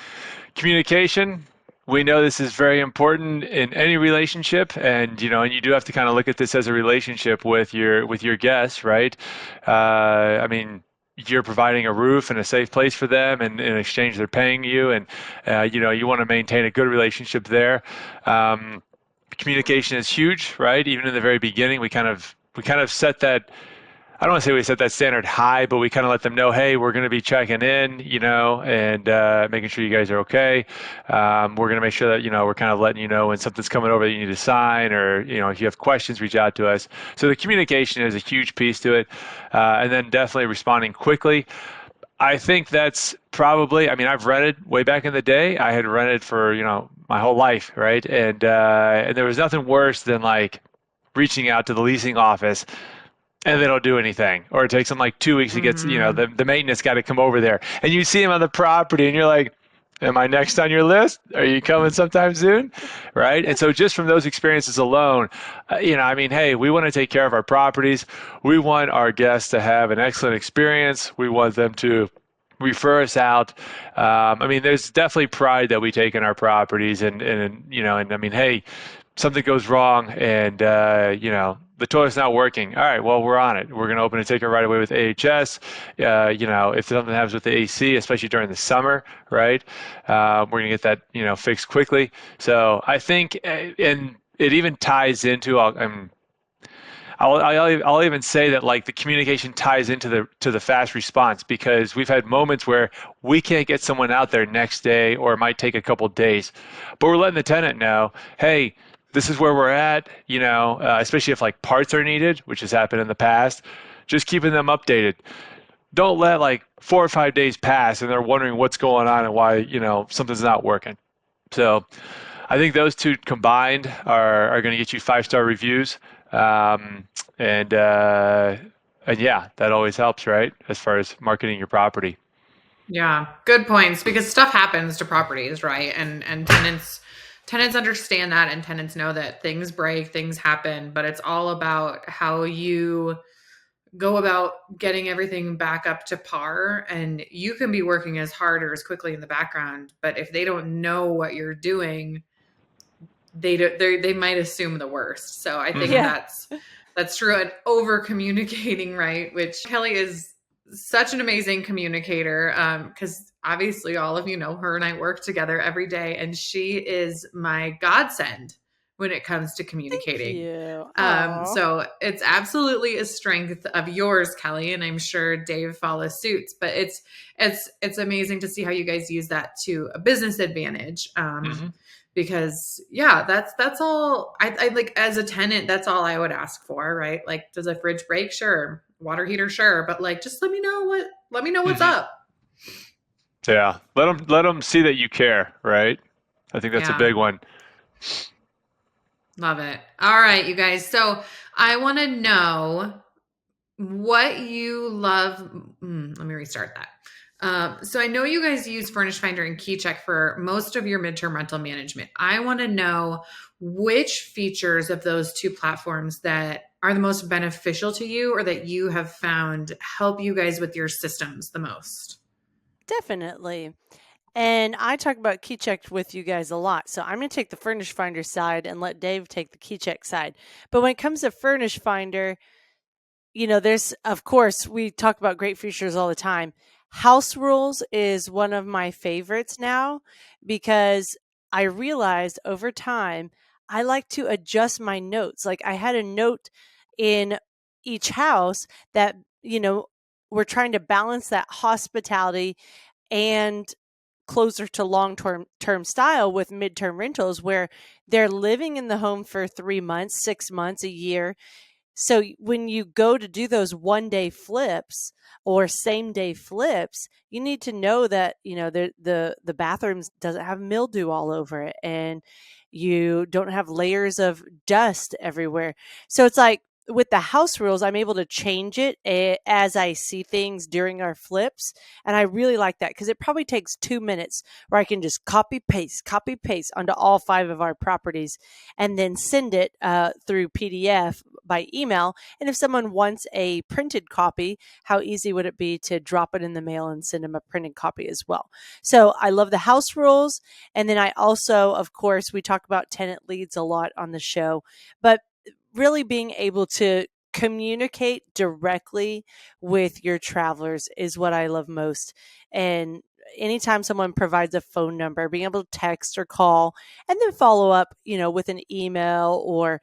Communication, we know this is very important in any relationship, and you do have to kind of look at this as a relationship with your guests, right? I mean, you're providing a roof and a safe place for them, and in exchange they're paying you, and you want to maintain a good relationship there. Communication is huge, right? Even in the very beginning, we kind of set that. I don't want to say we set that standard high, but we kind of let them know, hey, we're going to be checking in, and making sure you guys are okay. We're going to make sure that, we're kind of letting you know when something's coming over that you need to sign, or, if you have questions, reach out to us. So the communication is a huge piece to it. And then definitely responding quickly. I think that's probably, I've rented way back in the day. I had rented for, my whole life, right? And there was nothing worse than like reaching out to the leasing office and they don't do anything, or it takes them like 2 weeks to get, the maintenance guy to come over there, and you see him on the property and you're like, am I next on your list? Are you coming sometime soon? Right? And so just from those experiences alone, hey, we want to take care of our properties. We want our guests to have an excellent experience. We want them to refer us out. There's definitely pride that we take in our properties, and hey, something goes wrong and, the toilet's not working. All right, well, we're on it. We're going to open a ticket right away with AHS. If something happens with the AC, especially during the summer, right, we're going to get that, fixed quickly. So I think, and it even ties into, I'll even say that like the communication ties into the fast response, because we've had moments where we can't get someone out there next day, or it might take a couple days, but we're letting the tenant know, hey, this is where we're at, especially if like parts are needed, which has happened in the past, just keeping them updated. Don't let like 4 or 5 days pass and they're wondering what's going on and why, something's not working. So I think those two combined are going to get you 5-star reviews. and yeah, that always helps, right? As far as marketing your property. Yeah, good points because stuff happens to properties, right? And tenants understand that, and tenants know that things break, things happen, but it's all about how you go about getting everything back up to par. And you can be working as hard or as quickly in the background, but if they don't know what you're doing, they might assume the worst. So I think Hmm. Yeah. that's true. And over communicating, right? Which Kelly is such an amazing communicator. Because obviously all of you know her and I work together every day, and she is my godsend when it comes to Thank communicating. you. Aw. So it's absolutely a strength of yours, Kelly, and I'm sure Dave follows suits. But it's amazing to see how you guys use that to a business advantage. Hmm. Because yeah, that's all I like as a tenant, that's all I would ask for, right? Like, does a fridge break? Sure. Water heater? Sure. But like, just let me know what's Hmm. up. Yeah, let them see that you care, right? I think that's a Yeah. big one. Love it. All right, you guys. So I want to know what you love. Let me restart that. So I know you guys use Furnish Finder and KeyCheck for most of your midterm rental management. I want to know which features of those two platforms that are the most beneficial to you, or that you have found help you guys with your systems the most. Definitely. And I talk about KeyCheck with you guys a lot. So I'm going to take the Furnish Finder side and let Dave take the KeyCheck side. But when it comes to Furnish Finder, there's, of course, we talk about great features all the time. House rules is one of my favorites now because I realized over time I like to adjust my notes. Like I had a note in each house that, we're trying to balance that hospitality and closer to long term style with midterm rentals where they're living in the home for 3 months, 6 months, a year. So when you go to do those 1 day flips or same day flips, you need to know that, the bathrooms doesn't have mildew all over it and you don't have layers of dust everywhere. So it's like with the house rules, I'm able to change it as I see things during our flips. And I really like that because it probably takes 2 minutes where I can just copy paste onto all 5 of our properties and then send it through PDF by email. And if someone wants a printed copy, how easy would it be to drop it in the mail and send them a printed copy as well? So I love the house rules. And then I also, of course, we talk about tenant leads a lot on the show, but really being able to communicate directly with your travelers is what I love most. And anytime someone provides a phone number, being able to text or call and then follow up, with an email or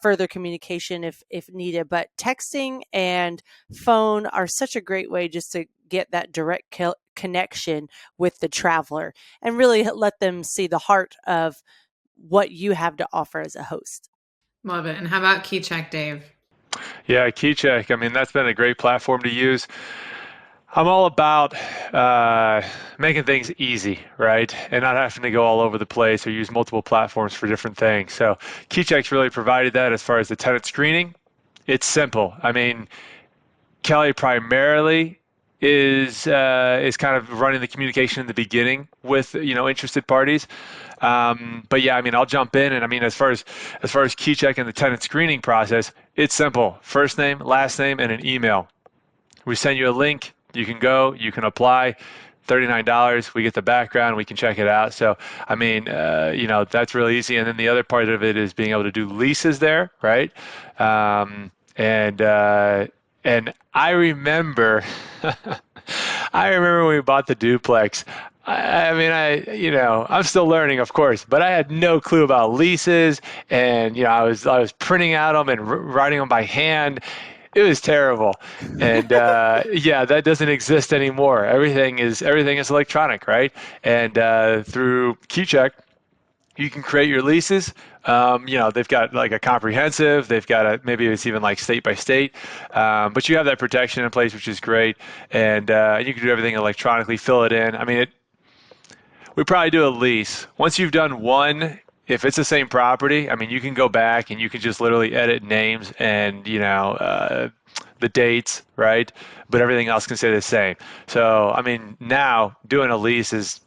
further communication if needed. But texting and phone are such a great way just to get that direct connection with the traveler and really let them see the heart of what you have to offer as a host. Love it. And how about KeyCheck, Dave? Yeah, KeyCheck. I mean, that's been a great platform to use. I'm all about uh, making things easy, right? And not having to go all over the place or use multiple platforms for different things. So KeyCheck's really provided that as far as the tenant screening. It's simple. I mean, Kelly primarily is kind of running the communication in the beginning with interested parties. But yeah, I mean, I'll jump in, and I mean, as far as KeyCheck and the tenant screening process, it's simple: first name, last name, and an email. We send you a link. You can go. You can apply. $39. We get the background. We can check it out. So, I mean, that's really easy. And then the other part of it is being able to do leases there, right? And I remember, I remember when we bought the duplex. I mean, I'm still learning, of course, but I had no clue about leases, and I was printing out them and writing them by hand. It was terrible, and yeah, that doesn't exist anymore. Everything is electronic, right? And through KeyCheck, you can create your leases. They've got like a comprehensive. They've got maybe it's even like state by state, but you have that protection in place, which is great. And you can do everything electronically, fill it in. I mean, we probably do a lease. Once you've done one, if it's the same property, I mean, you can go back and you can just literally edit names and, the dates, right? But everything else can stay the same. So, I mean, now doing a lease is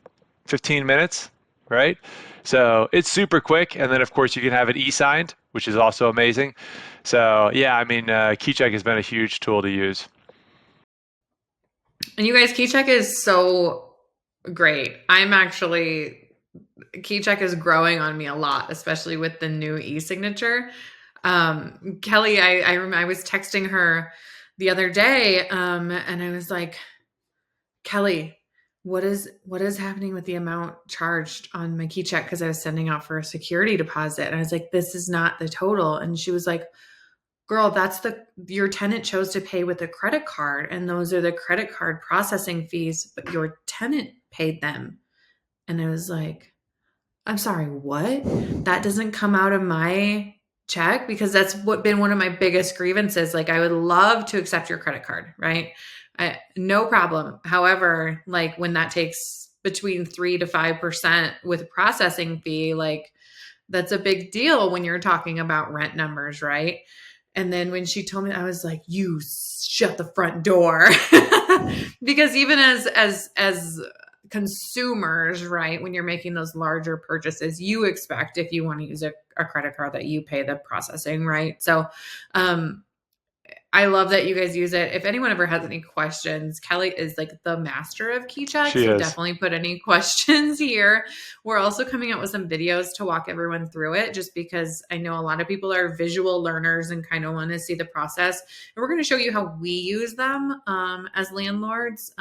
15 minutes, right? So it's super quick. And then, of course, you can have it e-signed, which is also amazing. So, yeah, I mean, KeyCheck has been a huge tool to use. And you guys, KeyCheck is so great. KeyCheck is growing on me a lot, especially with the new e-signature. Kelly, I remember I was texting her the other day, and I was like, Kelly, what is happening with the amount charged on my KeyCheck? Because I was sending out for a security deposit. And I was like, this is not the total. And she was like, girl, your tenant chose to pay with a credit card, and those are the credit card processing fees, but your tenant paid them. And I was like, I'm sorry, what? That doesn't come out of my check? Because that's been one of my biggest grievances. Like, I would love to accept your credit card, right? No problem. However, like when that takes between 3 to 5% with a processing fee, like that's a big deal when you're talking about rent numbers, right? And then when she told me, I was like, you shut the front door. Because even as consumers, right, when you're making those larger purchases, you expect, if you want to use a credit card, that you pay the processing, right? So I love that you guys use it. If anyone ever has any questions, Kelly is like the master of KeyCheck. She So is. definitely put any questions here. We're also coming out with some videos to walk everyone through it, just because I know a lot of people are visual learners and kind of want to see the process. And we're going to show you how we use them as landlords.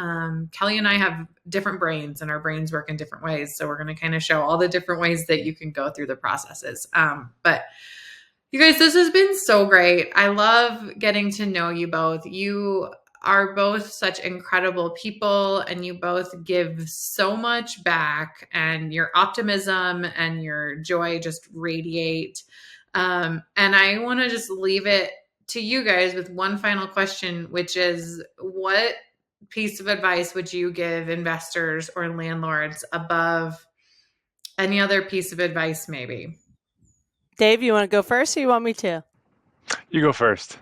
Kelly and I have different brains, and our brains work in different ways. So we're going to kind of show all the different ways that you can go through the processes. But you guys, this has been so great. I love getting to know you both. You are both such incredible people, and you both give so much back, and your optimism and your joy just radiate. And I want to just leave it to you guys with one final question, which is, what piece of advice would you give investors or landlords above any other piece of advice, maybe? Dave, you want to go first, or you want me to? You go first.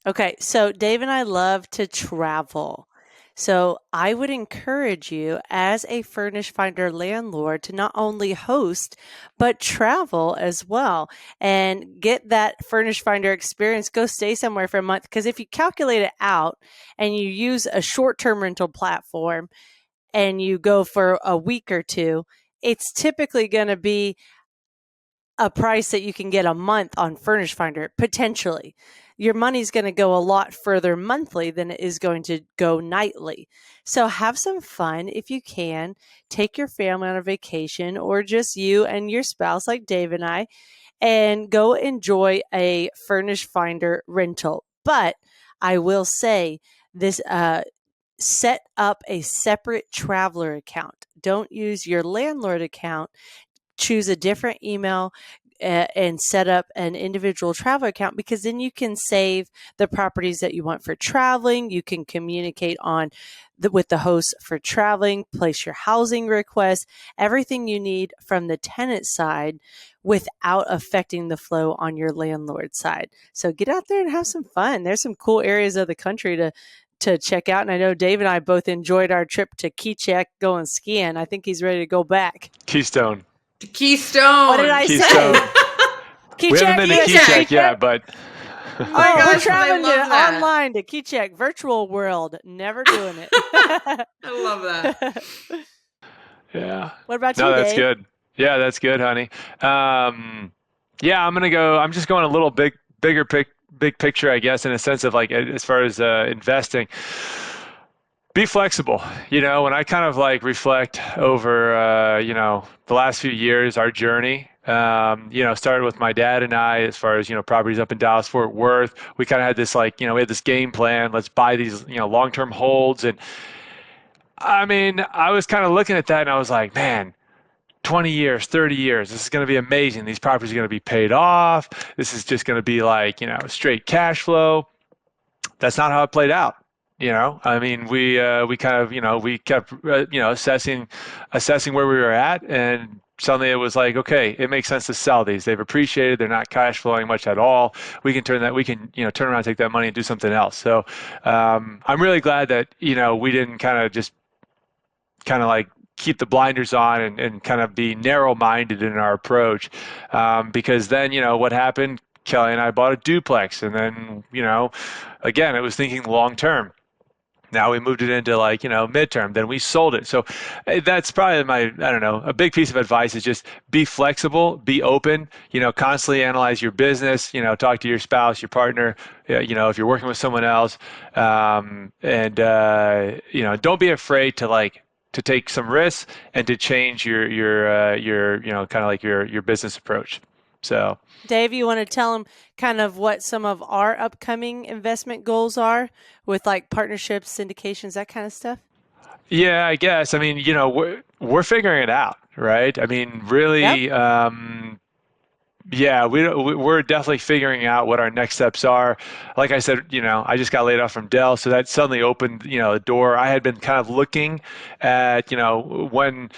Okay, so Dave and I love to travel. So I would encourage you as a Furnish Finder landlord to not only host, but travel as well and get that Furnish Finder experience. Go stay somewhere for a month. Because if you calculate it out and you use a short-term rental platform and you go for a week or two, it's typically going to be a price that you can get a month on Furnish Finder, potentially. Your money's going to go a lot further monthly than it is going to go nightly. So have some fun if you can. Take your family on a vacation, or just you and your spouse like Dave and I, and go enjoy a Furnish Finder rental. But I will say this, set up a separate traveler account. Don't use your landlord account. Choose a different email and set up an individual travel account, because then you can save the properties that you want for traveling. You can communicate with the host for traveling, place your housing requests, everything you need from the tenant side without affecting the flow on your landlord side. So get out there and have some fun. There's some cool areas of the country to check out. And I know Dave and I both enjoyed our trip to KeyCheck going skiing. I think he's ready to go back. Keystone. Keystone. What did I Keystone. say? We haven't been to KeyCheck yet, but Oh my we're gosh, traveling I love that. online to KeyCheck, virtual world. Never doing it. I love that. yeah. What about No, you, that's Dave? good. Yeah, that's good, honey. Yeah, I'm just going a little big picture, I guess, in a sense of like, as far as investing. Be flexible. When I kind of like reflect over, the last few years, our journey, started with my dad and I, as far as, properties up in Dallas, Fort Worth. We kind of had this like, we had this game plan. Let's buy these, long-term holds. And I mean, I was kind of looking at that and I was like, man, 20 years, 30 years, this is going to be amazing. These properties are going to be paid off. This is just going to be like, straight cash flow. That's not how it played out. I mean, we kind of, we kept, assessing where we were at, and suddenly it was like, okay, it makes sense to sell these. They've appreciated. They're not cash flowing much at all. We can turn around, take that money and do something else. So I'm really glad that, we didn't kind of like keep the blinders on and kind of be narrow-minded in our approach. Because then, what happened? Kelly and I bought a duplex, and then, again, it was thinking long term. Now we moved it into midterm, then we sold it. So that's probably I don't know, a big piece of advice is just be flexible, be open, constantly analyze your business, talk to your spouse, your partner, if you're working with someone else, and don't be afraid to take some risks and to change your kind of like your business approach. So Dave, you want to tell them kind of what some of our upcoming investment goals are with like partnerships, syndications, that kind of stuff? yeah, I guess. I mean, we're figuring it out, right? I mean, Yep. really, yeah, we're definitely figuring out what our next steps are. Like I said, I just got laid off from Dell, so that suddenly opened, the door. I had been kind of looking at, when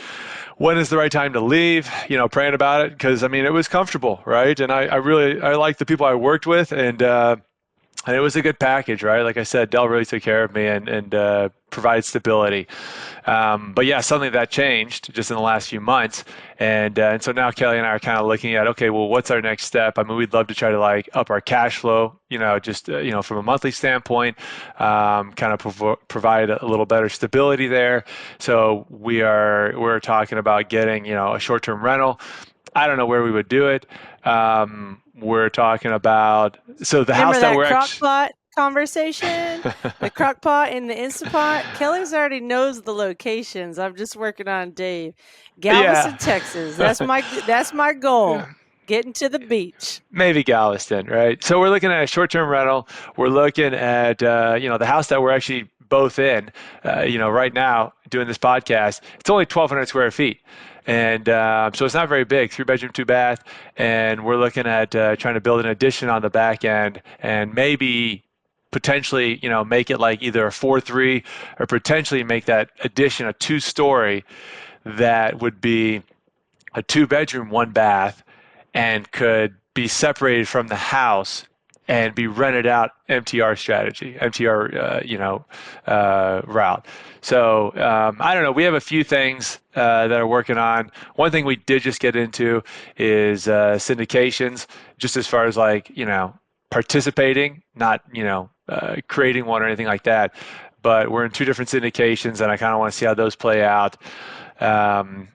is the right time to leave, praying about it, because I mean, it was comfortable, right? And I like the people I worked with, and it was a good package, right? Like I said, Dell really took care of me and provided stability. But yeah, suddenly that changed just in the last few months. And so now Kelly and I are kind of looking at, okay, well, what's our next step? I mean, we'd love to try to up our cash flow, just, from a monthly standpoint, kind of provide a little better stability there. So we're talking about getting, a short-term rental. I don't know where we would do it. We're talking about the Remember house that that we're crock actually. pot conversation? The crock pot and the Instant Pot? Kelly's already knows the locations. I'm just working on Dave. Yeah. Galveston, Texas. That's my goal. Getting to the beach. Maybe Galveston, right? So we're looking at a short-term rental. We're looking at the house that we're actually both in. Right now doing this podcast, it's only 1,200 square feet, and so it's not very big. 3 bedroom, 2 bath, and we're looking at trying to build an addition on the back end, and maybe potentially make it like either a 4-3 or potentially make that addition a 2-story that would be a 2 bedroom, 1 bath, and could be separated from the house and be rented out MTR route. So I don't know. We have a few things that are working on. One thing we did just get into is syndications, just as far as participating, not creating one or anything like that. But we're in 2 different syndications, and I kind of want to see how those play out. And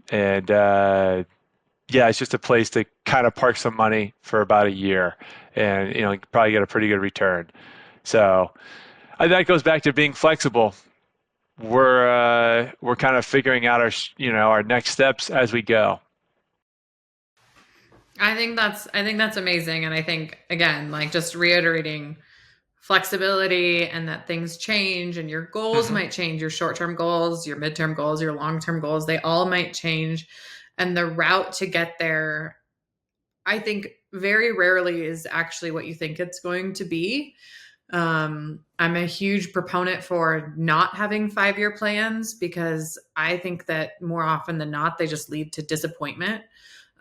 yeah, it's just a place to kind of park some money for about a year, and probably get a pretty good return. So that goes back to being flexible. We're kind of figuring out our next steps as we go. I think that's amazing. And I think, again, like just reiterating flexibility and that things change and your goals might change, your short-term goals, your midterm goals, your long-term goals, they all might change. And the route to get there, I think very rarely is actually what you think it's going to be. I'm a huge proponent for not having 5-year plans because I think that more often than not, they just lead to disappointment.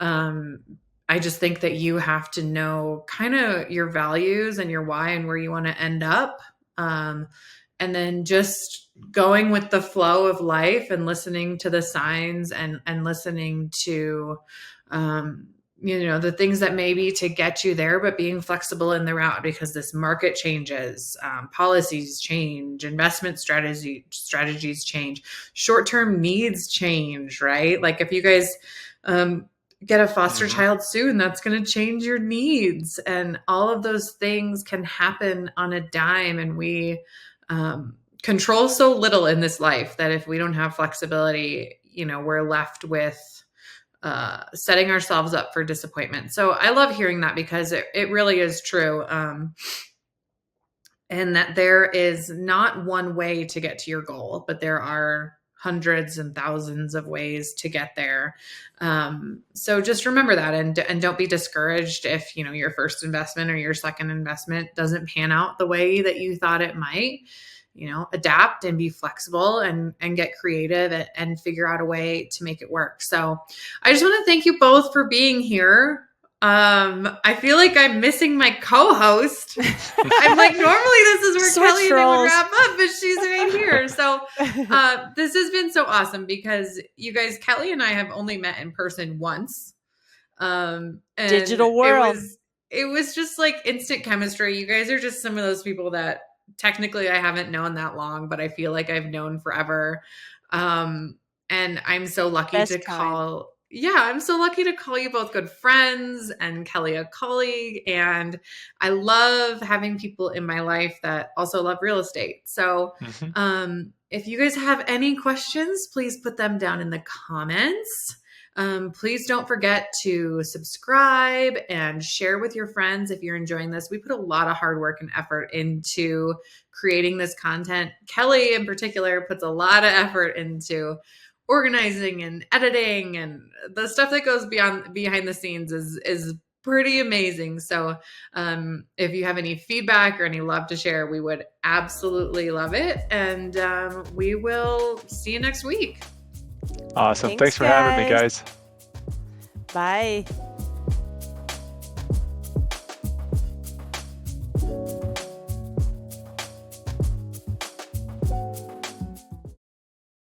I just think that you have to know kind of your values and your why and where you want to end up. And then just going with the flow of life and listening to the signs and listening to, the things that maybe to get you there, but being flexible in the route because this market changes, policies change, investment strategies change, short-term needs change, right? Like if you guys, get a foster child soon, that's going to change your needs. And all of those things can happen on a dime. And we control so little in this life that if we don't have flexibility, we're left with setting ourselves up for disappointment. So I love hearing that because it really is true. And that there is not one way to get to your goal, but there are hundreds and thousands of ways to get there. So just remember that and don't be discouraged if, your first investment or your second investment doesn't pan out the way that you thought it might. adapt and be flexible and get creative and figure out a way to make it work. So I just want to thank you both for being here. I feel like I'm missing my co-host. I'm like, normally this is where Switch Kelly and I would roles. wrap up, but she's right here. So this has been so awesome because you guys, Kelly and I have only met in person once. And Digital world. It was just like instant chemistry. You guys are just some of those people that technically I haven't known that long, but I feel like I've known forever. And I'm so lucky Best to kind. call. Yeah, I'm so lucky to call you both good friends and Kelly a colleague. And I love having people in my life that also love real estate. So if you guys have any questions, please put them down in the comments. Please don't forget to subscribe and share with your friends if you're enjoying this. We put a lot of hard work and effort into creating this content. Kelly in particular puts a lot of effort into organizing and editing, and the stuff that goes behind the scenes is pretty amazing. So if you have any feedback or any love to share, we would absolutely love it. And we will see you next week. Awesome. Thanks for having me, guys. Bye.